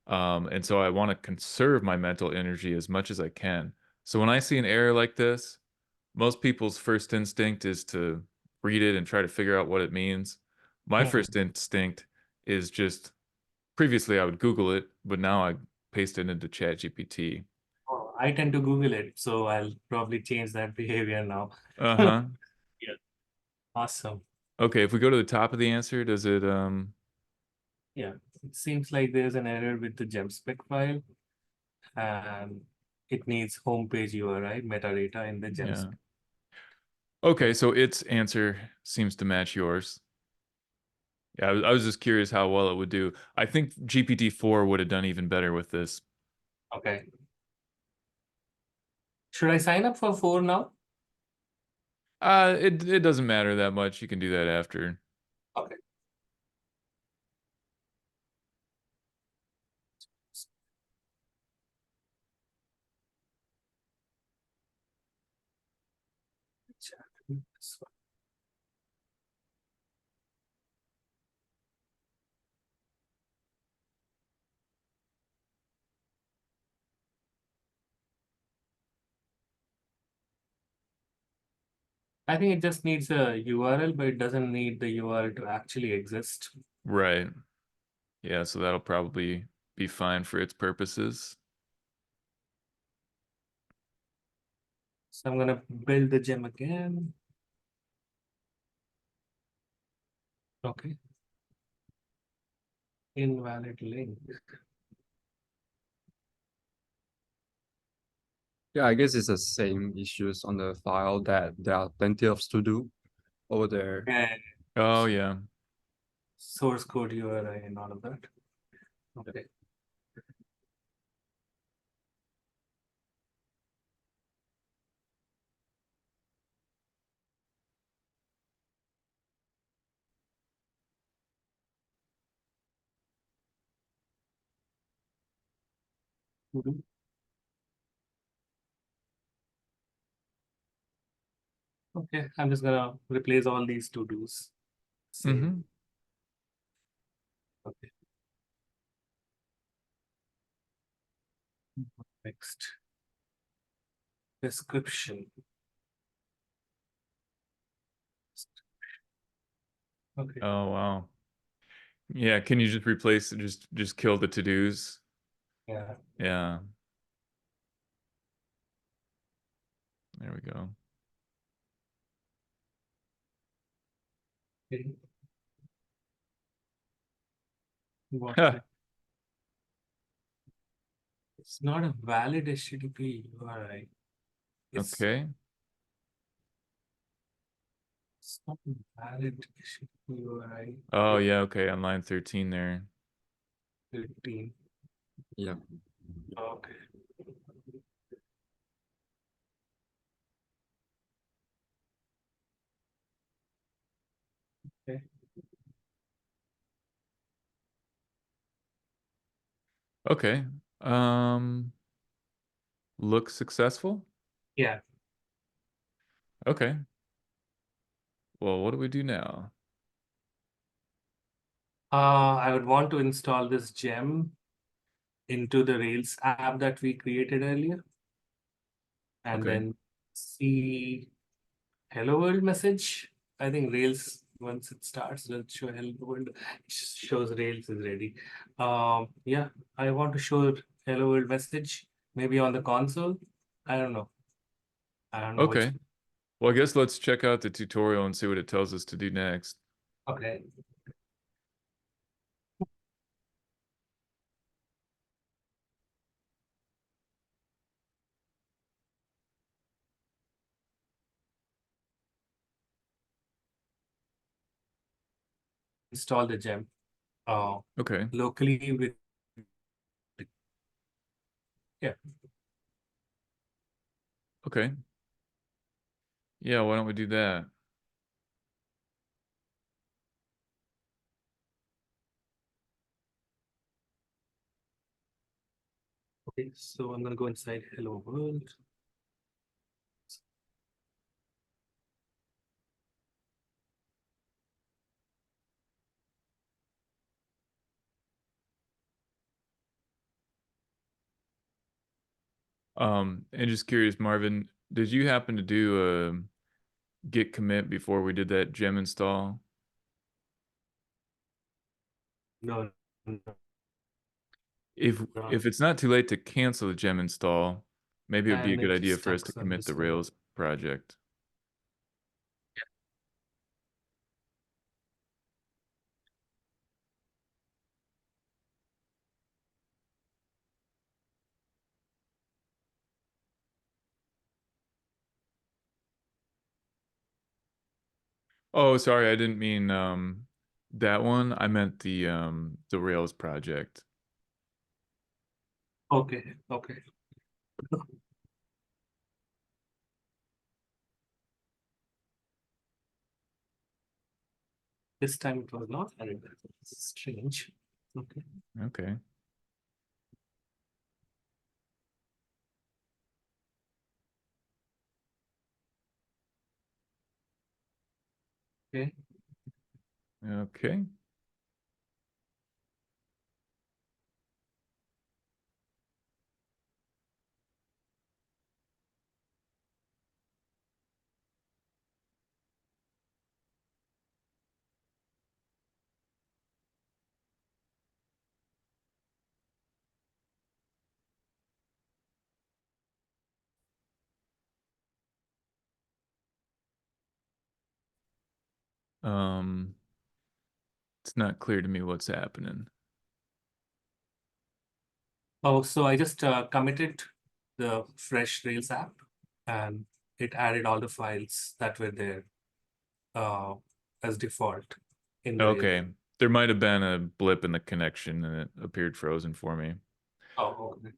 And so I want to conserve my mental energy as much as I can. So when I see an error like this, most people's first instinct is to read it and try to figure out what it means. My Mhm. first instinct is just previously I would Google it, but now I paste it into ChatGPT. Oh, I tend to Google it, so I'll probably change that behavior now. Uh-huh. Yeah. Awesome. Okay, if we go to the top of the answer, does it Yeah. It seems like there's an error with the gem spec file, and it needs homepage URI metadata in the gem yeah. spec. Okay, so its answer seems to match yours. Yeah, I was just curious how well it would do. I think GPT-4 would have done even better with this. Okay. Should I sign up for 4 now? It doesn't matter that much. You can do that after. Okay. I think it just needs a URL, but it doesn't need the URL to actually exist. Right. Yeah, so that'll probably be fine for its purposes. So I'm gonna build the gem again. Okay. Invalid link. Yeah, I guess it's the same issues on the file that there are plenty of to do over there. And Oh, yeah. source code URI and all of that. Okay. Mhm. Okay, I'm just gonna replace all these to-dos. Save. Mm-hmm. Okay. Next. Description. Okay. Oh, wow. Yeah, can you just replace it, just kill the to-dos? Yeah. Yeah. There we go. Okay. What Ha, It's not a valid HTTP URI. okay. It's not a valid HTTP URI. Oh, yeah, okay, on line 13 there. 13. Yeah. Okay. Okay. Okay. Looks successful? Yeah. Okay. Well, what do we do now? I would want to install this gem into the Rails app that we created earlier, and Okay. then see hello world message. I think Rails, once it starts, will show hello world. Shows Rails is ready. Yeah, I want to show hello world message maybe on the console. I don't know. I don't know which. Okay. Well, I guess let's check out the tutorial and see what it tells us to do next. Okay. Install the gem. Okay. Locally with, yeah. Okay. Yeah, why don't we do that? Okay, so I'm gonna go inside hello world. And just curious, Marvin, did you happen to do a git commit before we did that gem install? No, no, If no. if it's not too late to cancel the gem install, maybe it would be a And good it is idea for us stuck, to so I'm commit the just gonna. Rails project. Oh, sorry, I didn't mean that one. I meant the Rails project. Okay, okay. This time it was not, and it's strange. Okay. Okay. Okay. Okay. Um, it's not clear to me what's happening. Oh, so I just committed the fresh Rails app, and it added all the files that were there uh, as default in the Rails. Okay. There might have been a blip in the connection and it appeared frozen for me. Oh, okay.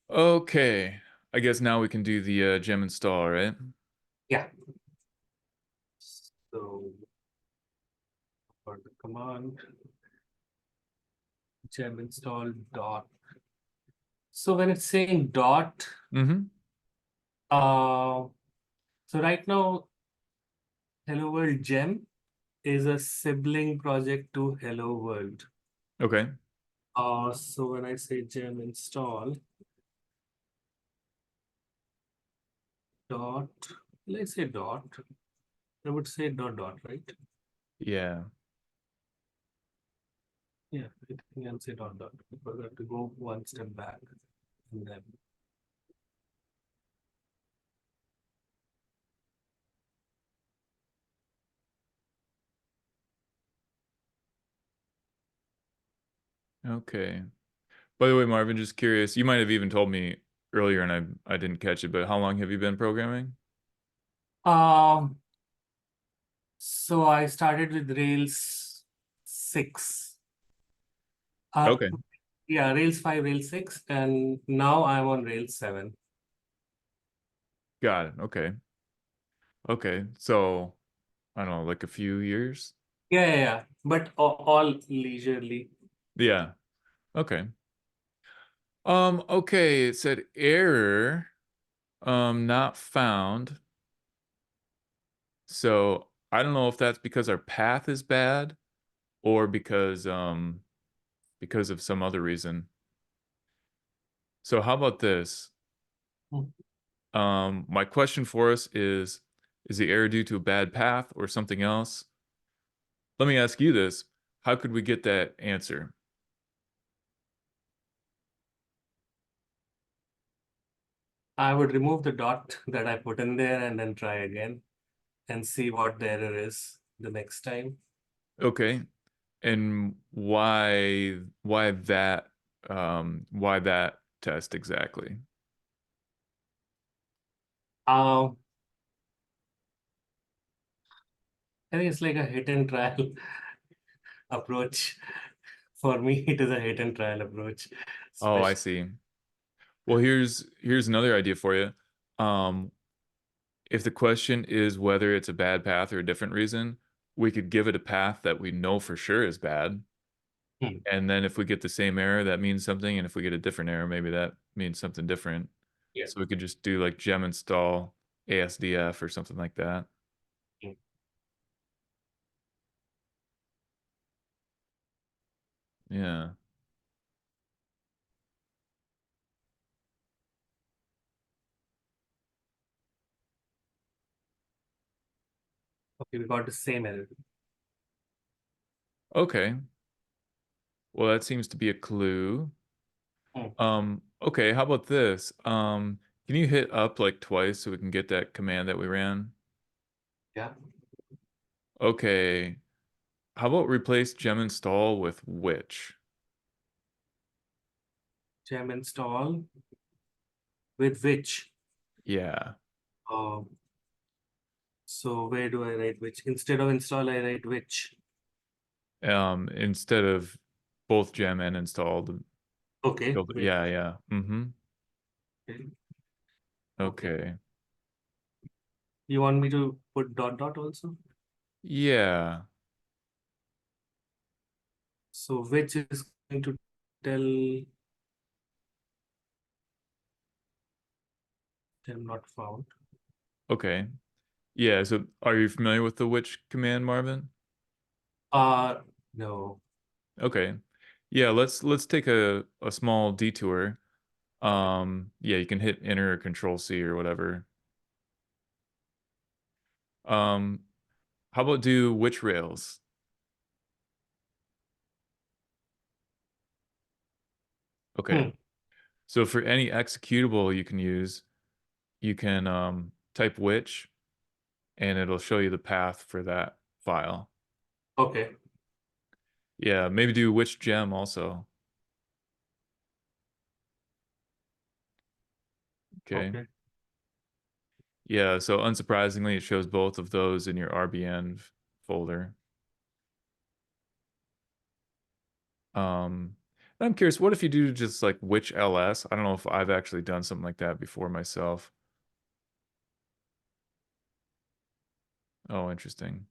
Okay. I guess now we can do the gem install, right? Yeah. So for the command gem install dot. So when it's saying dot, Mm-hmm. so right now Hello World Gem is a sibling project to Hello World. Okay. So when I say gem install dot, let's say dot, I would say dot, right? Yeah. Yeah, I think I'll say dot because I have to go one step back and then. Okay. By the way, Marvin, just curious, you might have even told me earlier and I didn't catch it, but how long have you been programming? Um, so I started with Rails 6. Okay. Yeah, Rails 5, Rails 6, and now I'm on Rails 7. Got it. Okay. Okay. So, I don't know, like a few years? Yeah. But all leisurely. Yeah. Okay. Okay, it said error not found. So, I don't know if that's because our path is bad or because of some other reason. So, how about this? Hmm. My question for us is the error due to a bad path or something else? Let me ask you this. How could we get that answer? I would remove the dot that I put in there and then try again and see what the error is the next time. Okay. And why that test exactly? Uh, I think it's like a hit and trial approach. For me, it is a hit and trial approach. Oh, I Especially, see. Well, here's another idea for you. Um, if the question is whether it's a bad path or a different reason, we could give it a path that we know for sure is bad. hmm, And then if we get the same error, that means something. And if we get a different error, maybe that means something different. yeah. So we could just do like gem install ASDF or something like that. Hmm. Yeah. Okay, we got the same error. Okay. Well, that seems to be a clue. Hmm. Okay, how about this? Can you hit up like twice so we can get that command that we ran? Yeah. Okay. How about replace gem install with which? Gem install with which? Yeah. Um, so where do I write which? Instead of install, I write which. Instead of both gem and installed. Okay, wait. Yeah, yeah. Mm-hmm. Okay. Okay. Okay. You want me to put dot also? Yeah. So which is going to tell them not found. Okay. Yeah, so are you familiar with the which command, Marvin? Uh no. Okay. Yeah, let's take a small detour. Okay. Yeah, you can hit enter or control C or whatever. Um, how about do which rails? Okay. Hmm. So for any executable you can use, you can type which and it'll show you the path for that file. Okay. Yeah, maybe do which gem also. Okay. Okay. Yeah, so unsurprisingly, it shows both of those in your RBN folder. Um, I'm curious, what if you do just like which LS? I don't know if I've actually done something like that before myself. Oh, interesting.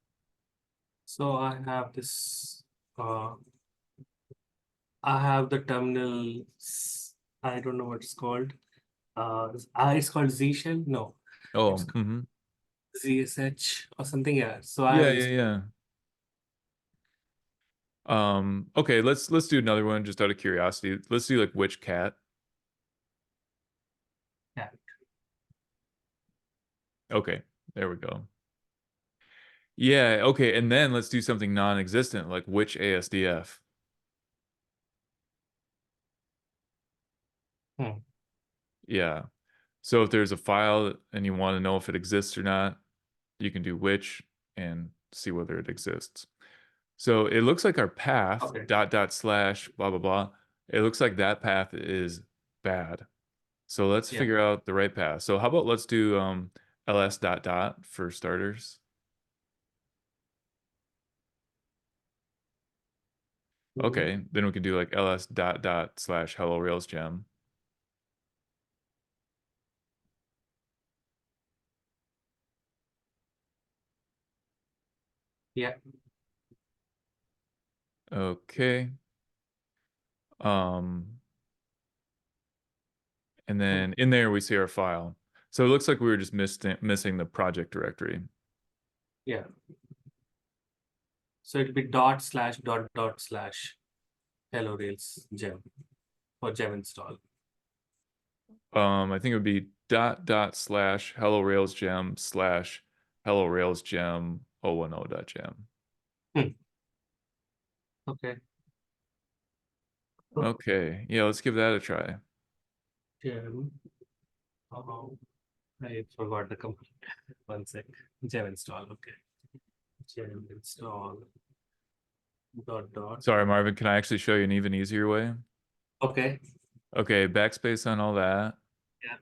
So uh I have the terminal I don't know what it's called. It's called Z shell. No, Oh, it's mm-hmm. ZSH or something. Yeah. So I Yeah, have yeah, yeah. Okay, let's do another one just out of curiosity. Let's do like which cat. yeah. Okay, there we go. Yeah, okay, and then let's do something non-existent, like which ASDF. Hmm. Yeah. So if there's a file and you want to know if it exists or not, you can do which and see whether it exists. So it looks like our path Okay. dot dot slash blah blah blah. It looks like that path is bad. So let's Yeah. figure out the right path. So how about let's do ls dot dot for starters. Okay, then we can do like ls dot dot slash hello rails gem. Yeah. Okay. Um, and then in there we see our file. So it looks like we were just missing the project directory. Yeah. So it'll be dot slash dot dot slash hello rails gem for gem install. I think it would be dot dot slash hello rails gem slash hello rails gem 010 dot gem. Okay. Okay, yeah, let's give that a try. Gem. Oh, I forgot the command. One sec. Gem install. Okay. Gem install. Dot dot. Sorry, Marvin, can I actually show you an even easier way? Okay. Okay, backspace on all that. Yeah.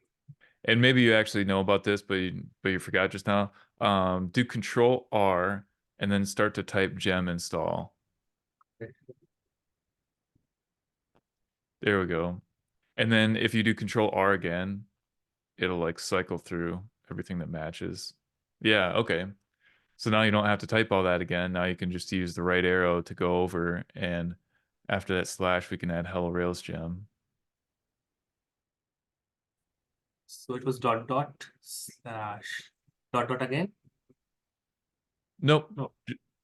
And maybe you actually know about this, but you forgot just now. Do Control R and then start to type gem install. Okay. There we go. And then if you do Control R again, it'll like cycle through everything that matches. Yeah, okay. So now you don't have to type all that again. Now you can just use the right arrow to go over, and after that slash, we can add hello rails gem. So it was dot dot slash dot dot again. Nope. No.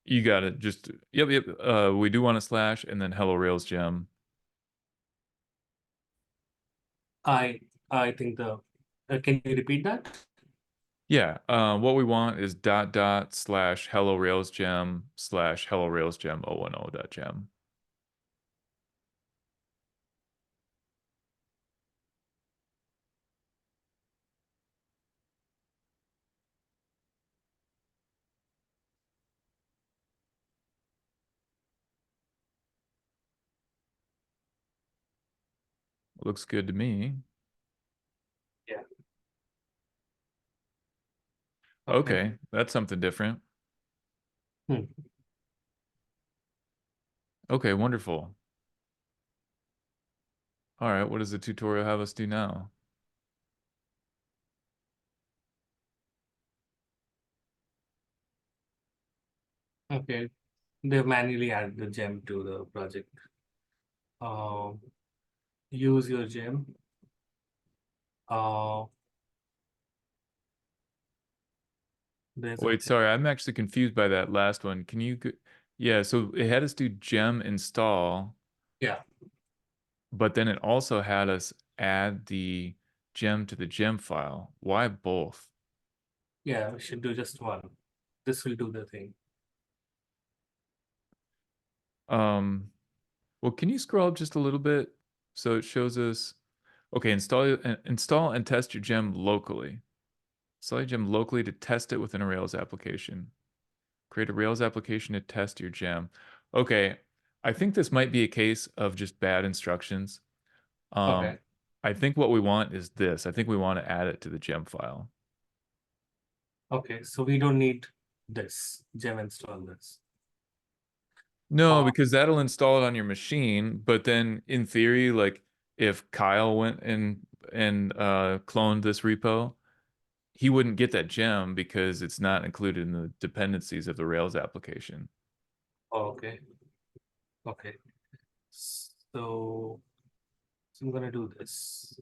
You got it. Just yep. We do want a slash and then hello rails gem. I think the. Can you repeat that? Yeah. What we want is dot dot slash hello rails gem slash hello rails gem 010 dot gem. Looks good to me. Yeah. Okay, that's something different. Hmm. Okay, wonderful. All right, what does the tutorial have us do now? Okay. They've manually added the gem to the project. Use your gem. There's a Wait, sorry, I'm actually confused by that last one. Can you, yeah, so it had us do gem install, yeah. but then it also had us add the gem to the gem file. Why both? Yeah, we should do just one. This will do the thing. Well, can you scroll up just a little bit so it shows us, okay, install and test your gem locally. Install your gem locally to test it within a Rails application. Create a Rails application to test your gem. Okay, I think this might be a case of just bad instructions. Okay. I think what we want is this. I think we want to add it to the gem file. Okay. So we don't need this gem install this. No, because that'll install it on your machine, but then in theory, like if Kyle went and cloned this repo, he wouldn't get that gem because it's not included in the dependencies of the Rails application. Okay. Okay. So I'm gonna do this.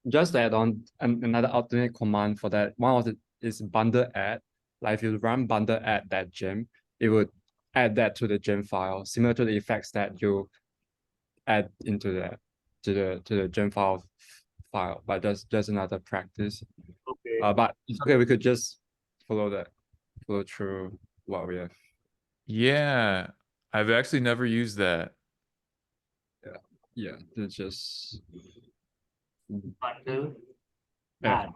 Just add on another alternate command for that. One of the is bundle add. Like if you run bundle add that gem, it would add that to the gem file, similar to the effects that you add into that to the gem file. But that's just another practice. Okay. But it's okay. We could just follow through what we have. Yeah, I've actually never used that. Yeah, it's just Bundle yeah, add.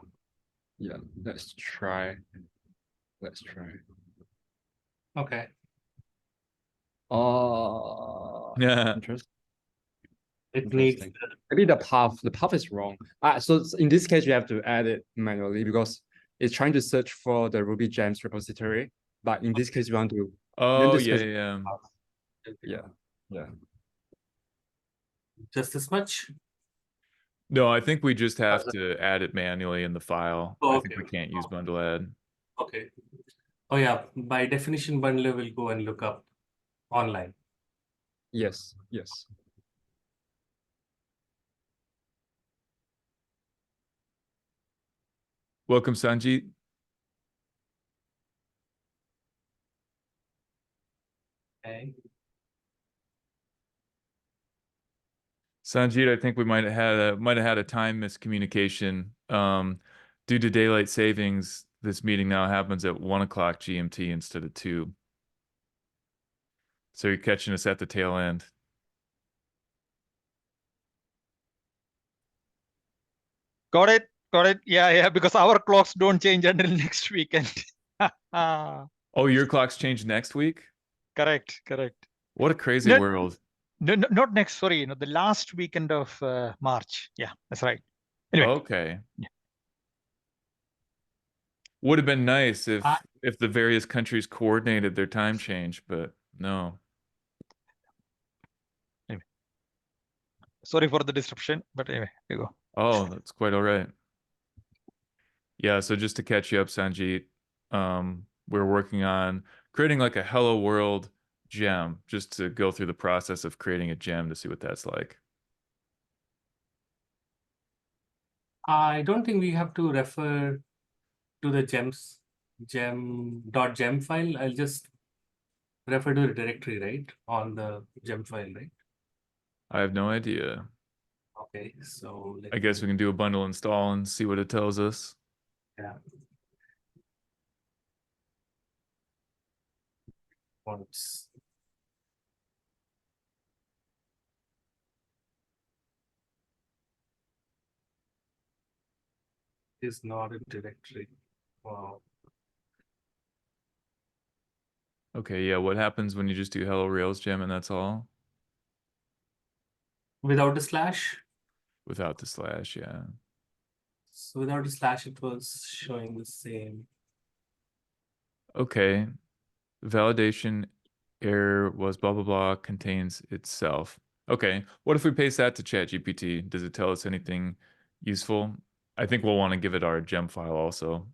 yeah. Let's try. Okay. Oh, Yeah. interesting. It needs Interesting. Maybe the path is wrong. So in this case, you have to add it manually because it's trying to search for the Ruby gems repository. But in this case, you want to Oh, yeah, yeah. yeah, yeah. just this much. No, I think we just have to add it manually in the file. Oh, I okay. think we can't use bundle add. Okay. Oh yeah, by definition, bundler will go and look up online. Yes, yes. Welcome, Sanjit. Okay. Sanjit, I think we might have had a time miscommunication. Due to daylight savings, this meeting now happens at 1 o'clock GMT instead of 2. So you're catching us at the tail end. Got it. Got it. Yeah, yeah. Because our clocks don't change until next weekend. Oh, your clocks change next week? Correct. Correct. What a crazy No, world. no, not next. Sorry, the last weekend of March. Yeah, that's right. Anyway. Okay. Yeah. Would have been nice I- if the various countries coordinated their time change, but no. Anyway. Sorry for the disruption, but anyway, here you go. Oh, that's quite all right. Yeah, so just to catch you up, Sanjit, we're working on creating like a Hello World gem, just to go through the process of creating a gem to see what that's like. I don't think we have to refer to the gem.gem file. I'll just refer to the directory, right? On the gem file, right? I have no idea. Okay, so I guess we can do a bundle install and see what it tells us. Yeah. Once. Is not a directory. Wow. Okay, yeah, what happens when you just do Hello Rails gem and that's all? Without a slash? Without the slash, yeah. So without a slash, it was showing the same. Okay. Validation error was blah blah blah contains itself. Okay. What if we paste that to ChatGPT? Does it tell us anything useful? I think we'll want to give it our gem file also.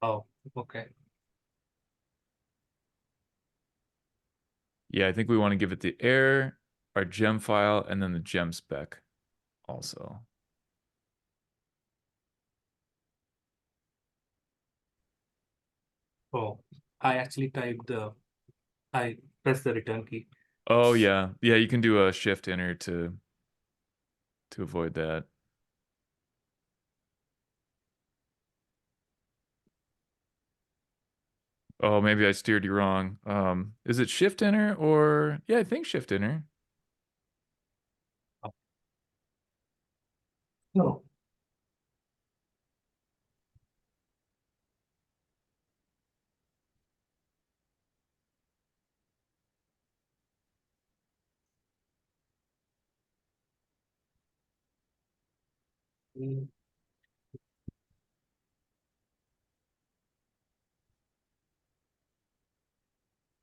Oh, okay. Yeah, I think we want to give it the error, our gem file, and then the gem spec also. Oh, I actually I pressed the return key. Oh yeah. Yeah, you can do a shift enter to avoid that. Oh, maybe I steered you wrong. Is it shift enter or yeah, I think shift enter. No. Mm,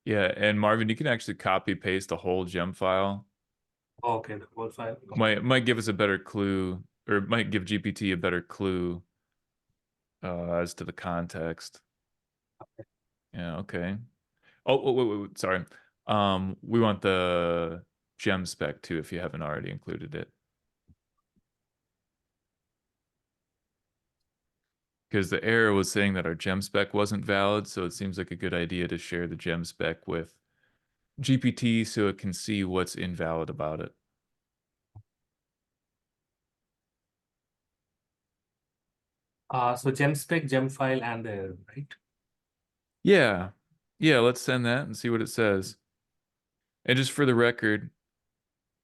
Yeah, and Marvin, you can actually copy paste the whole gem file. okay, the whole file. Might give us a better clue, or it might give GPT a better clue as to the context. Yeah, okay. Oh, wait, sorry. We want the gem spec too, if you haven't already included it. because the error was saying that our gem spec wasn't valid, so it seems like a good idea to share the gem spec with GPT so it can see what's invalid about it. So gem spec, gem file, and the error, right? Yeah. Yeah, let's send that and see what it says. And just for the record,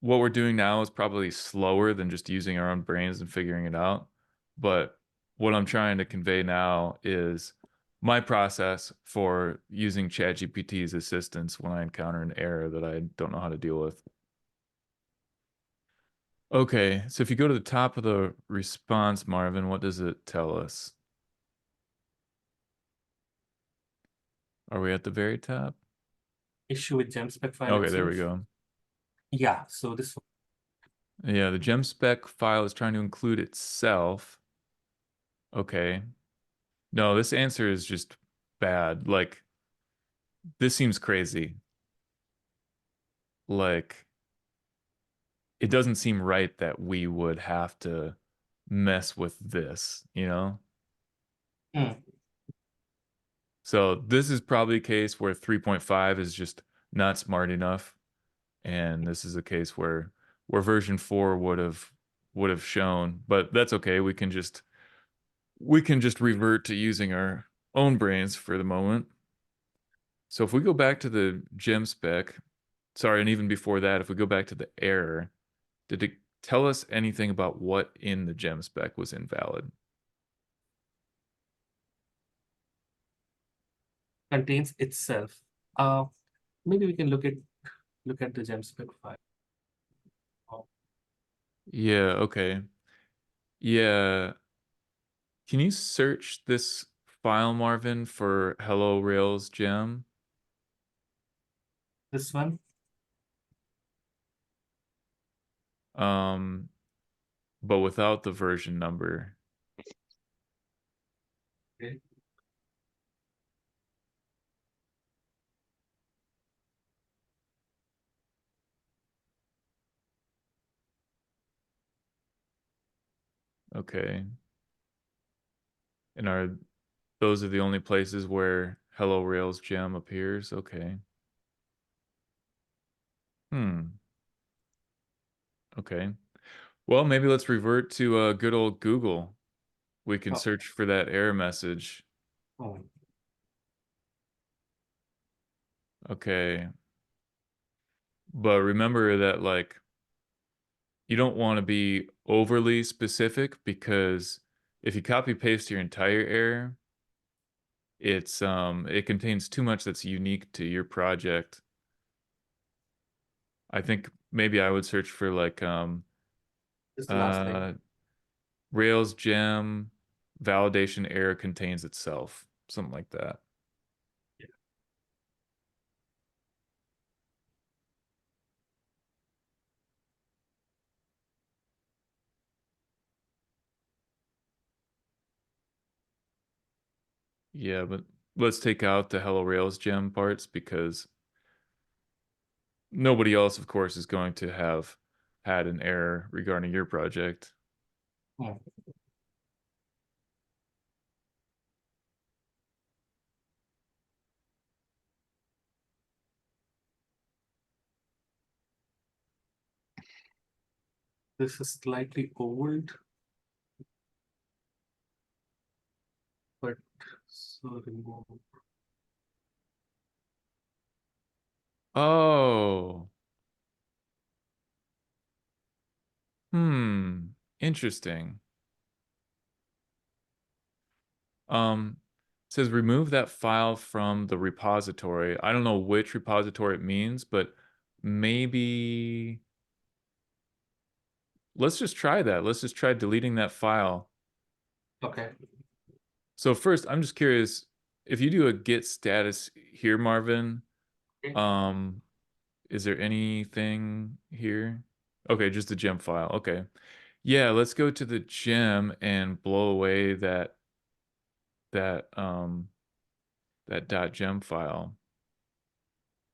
what we're doing now is probably slower than just using our own brains and figuring it out. But what I'm trying to convey now is my process for using ChatGPT's assistance when I encounter an error that I don't know how to deal with. Okay, so if you go to the top of the response, Marvin, what does it tell us? Are we at the very top? Issue with gem spec file Okay, there we itself. go. Yeah, so this Yeah, the gem spec file is trying to include itself. Okay. No, this answer is just bad. Like, this seems crazy. Like, it doesn't seem right that we would have to mess with this, you know? Hmm. So this is probably a case where 3.5 is just not smart enough. And this is a case where version 4 would have shown, but that's okay. We can just revert to using our own brains for the moment. So if we go back to the gem spec, sorry, and even before that, if we go back to the error, did it tell us anything about what in the gem spec was invalid? contains itself. Maybe we can look at the gem spec file. Yeah, okay. Yeah. Can you search this file, Marvin, for Hello Rails gem? This one. But without the version number. Okay. Okay. And those are the only places where Hello Rails gem appears? Okay. Okay. Well, maybe let's revert to good old Google. We can Oh. search for that error message. Oh. Okay. But remember that, like, you don't want to be overly specific, because if you copy paste your entire error, it contains too much that's unique to your project. I think maybe I would search for like This is the last thing. Rails gem validation error contains itself, something like that. Yeah. Yeah, but let's take out the Hello Rails gem parts, because nobody else, of course, is going to have had an error regarding your project. Oh. This is slightly old, but so remove. Oh. Interesting. It says remove that file from the repository. I don't know which repository it means, but maybe let's just try that. Let's just try deleting that file. Okay. So first, I'm just curious, if you do a git status here, Marvin, Okay. is there anything here? Okay, just the gem file. Okay. Yeah, let's go to the gem and blow away that that .gem file.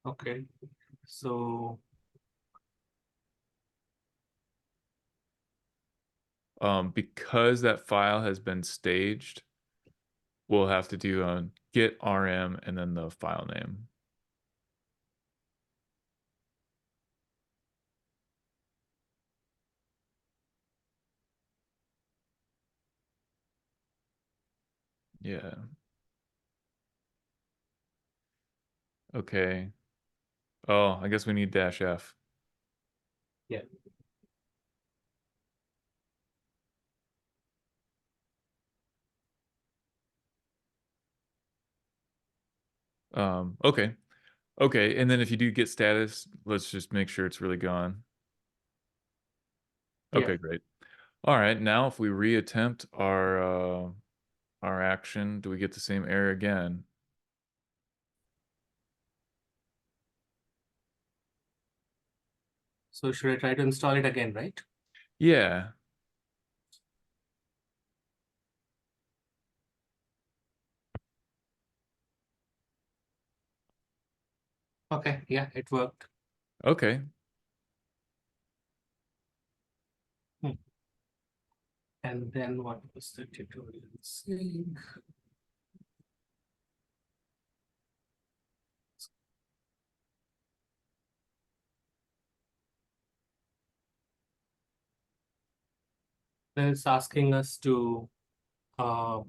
Okay. So Because that file has been staged, we'll have to do git rm and then the file name. Yeah. Okay. Oh, I guess we need -f. Yeah. Okay. Okay, and then if you do get status, let's just make sure it's really gone. Okay, Yeah. great. All right, now if we reattempt our action, do we get the same error again? So should I try to install it again, right? Yeah. Okay, yeah, it worked. Okay. And then what was the tutorial saying? It's asking us uh,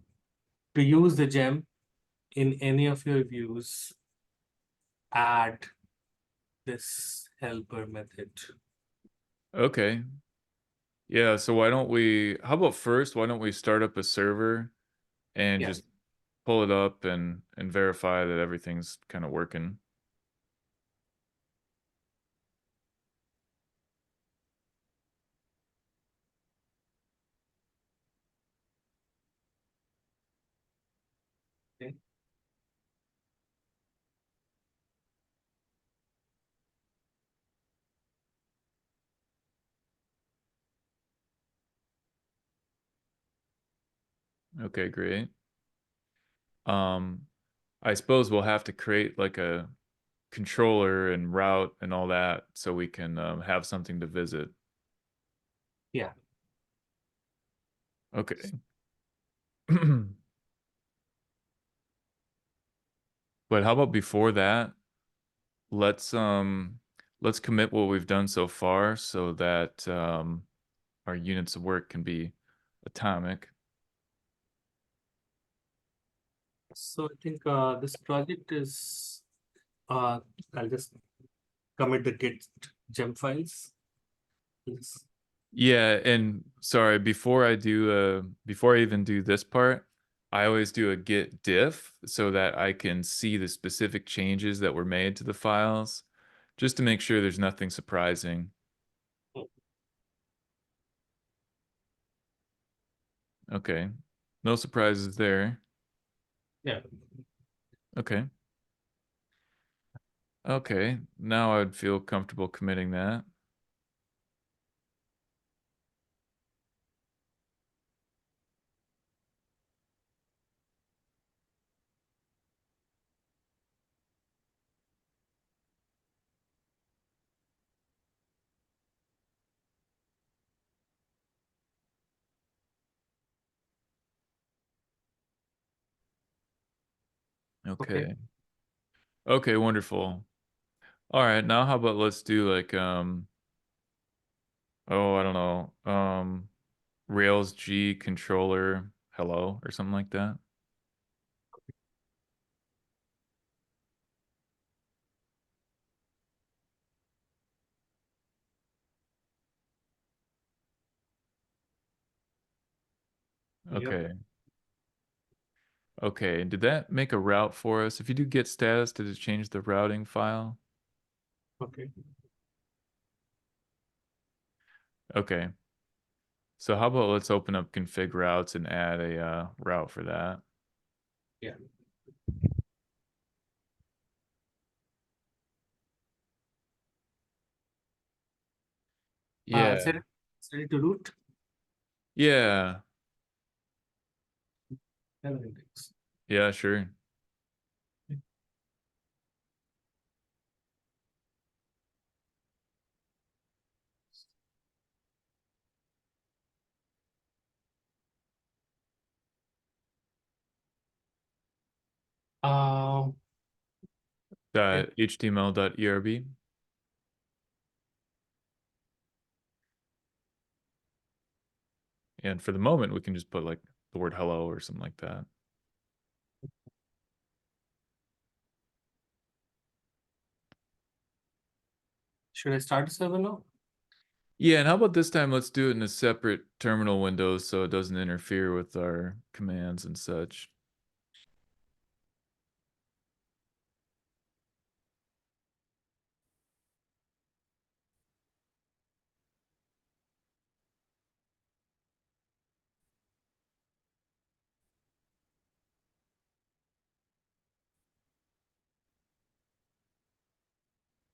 to use the gem in any of your views, add this helper method. Okay. Yeah, so how about first, why don't we start up a server and Yeah. just pull it up and verify that everything's kind of working. Okay. Okay, great. I suppose we'll have to create like a controller and route and all that so we can have something to visit. Yeah. Okay. But how about before that, let's let's commit what we've done so far so that our units of work can be atomic. So I think this project is I'll just commit the git gem files. Yes. Yeah, and sorry, before I even do this part, I always do a git diff so that I can see the specific changes that were made to the files, just to make sure there's nothing surprising. Okay. No surprises there. Yeah. Okay. Okay. Now I'd feel comfortable committing that. Okay. Okay. Okay, wonderful. All right, now how about let's do like oh, I don't know. Rails G controller hello or something like that. Yep. Okay. Okay, did that make a route for us? If you do git status, did it change the routing file? Okay. Okay. So how about let's open up config routes and add a route for that. Yeah. Yeah. Set it to root. Yeah. Index. Yeah, sure. Okay. .html.erb. And for the moment, we can just put like the word hello or something like that. Should I start a server now? Yeah, and how about this time, let's do it in a separate terminal window so it doesn't interfere with our commands and such.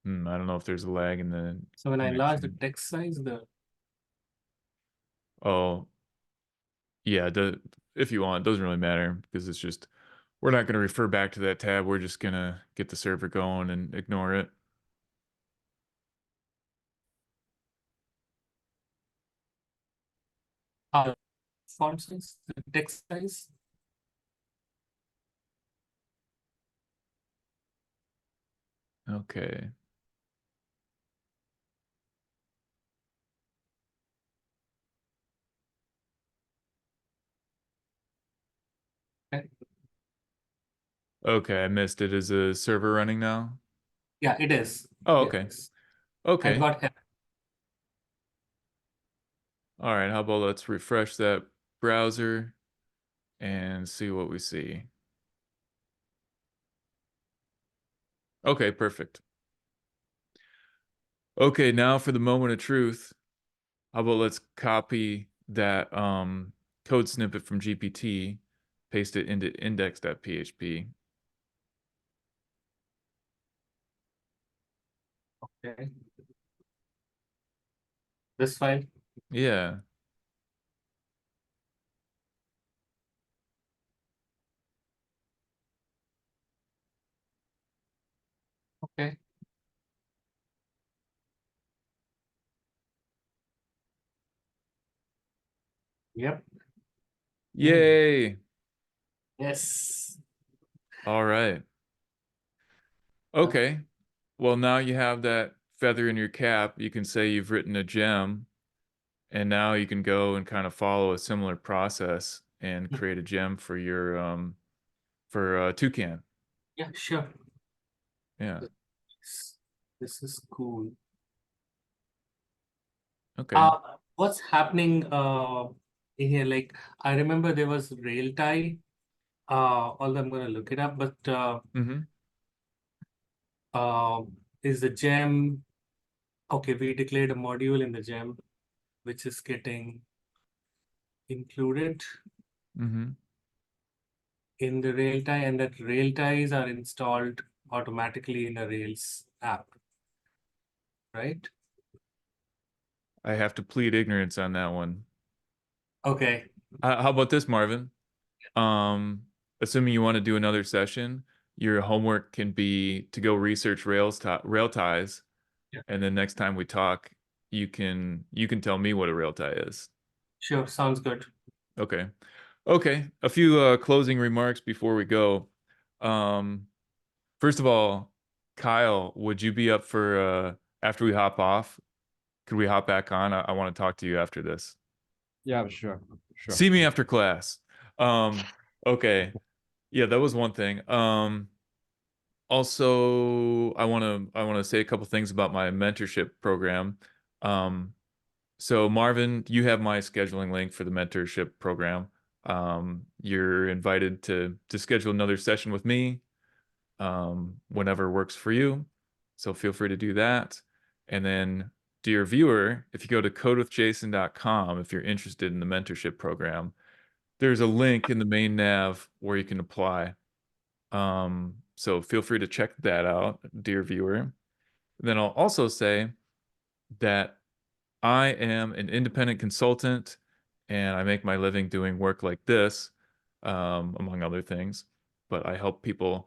I don't know if there's a lag in the So when I enlarge the connection. text size, Oh, yeah, if you want, it doesn't really matter because it's just, we're not going to refer back to that tab. We're just going to get the server going and ignore it. font size, the text size. Okay. Okay. Okay, I missed it. Is the server running now? Yeah, it is. Oh, okay. Yes. I Okay. got help. All right, how about let's refresh that browser and see what we see. Okay, perfect. Okay, now for the moment of truth. How about let's copy that code snippet from GPT, paste it into index.php. Okay. This file. Yeah. Okay. Yep. Yay. Yes. All right. Okay. Well, now you have that feather in your cap. You can say you've written a gem, and now you can go and kind of follow a similar process and create a gem for your Toucan. Yeah, sure. Yeah. This is cool. Okay. What's happening in here? Like, I remember there was rail tie. Although I'm gonna look it up, but Mm-hmm. uh, is the gem okay? We declared a module in the gem, which is getting included Mm-hmm. in the rail tie, and that rail ties are installed automatically in a Rails app, right? I have to plead ignorance on that one. Okay. How about this, Marvin? Um, Assuming you want to do another session, your homework can be to go research rail ties, Yeah. and then next time we talk, you can tell me what a rail tie is. Sure. Sounds good. Okay. Okay. A few closing remarks before we go. Um, First of all, Kyle, would you be up for after we hop off? Could we hop back on? I want to talk to you after this. Yeah, sure. See me after class. Okay. Yeah, that was one thing. Also, I want to say a couple things about my mentorship program. Um, so Marvin, you have my scheduling link for the mentorship program. You're invited to schedule another session with me whenever works for you. So feel free to do that. And then, dear viewer, if you go to codewithjason.com, if you're interested in the mentorship program, there's a link in the main nav where you can apply. So feel free to check that out, dear viewer. Then I'll also say that I am an independent consultant and I make my living doing work like this, among other things. But I help people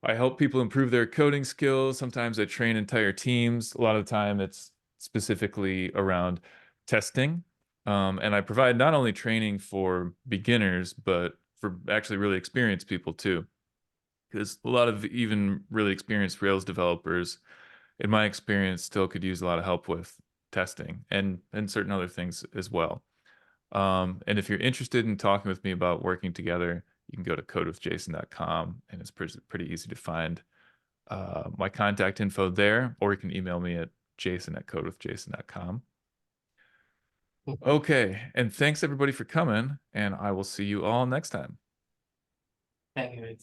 improve their coding skills. Sometimes I train entire teams. A lot of the time it's specifically around testing. And I provide not only training for beginners, but for actually really experienced people too. because a lot of even really experienced Rails developers, in my experience, still could use a lot of help with testing and certain other things as well. And if you're interested in talking with me about working together, you can go to codewithjason.com, and it's pretty easy to find my contact info there, or you can email me at jason@codewithjason.com. Okay, and thanks everybody for coming, and I will see you all next time. Thank you.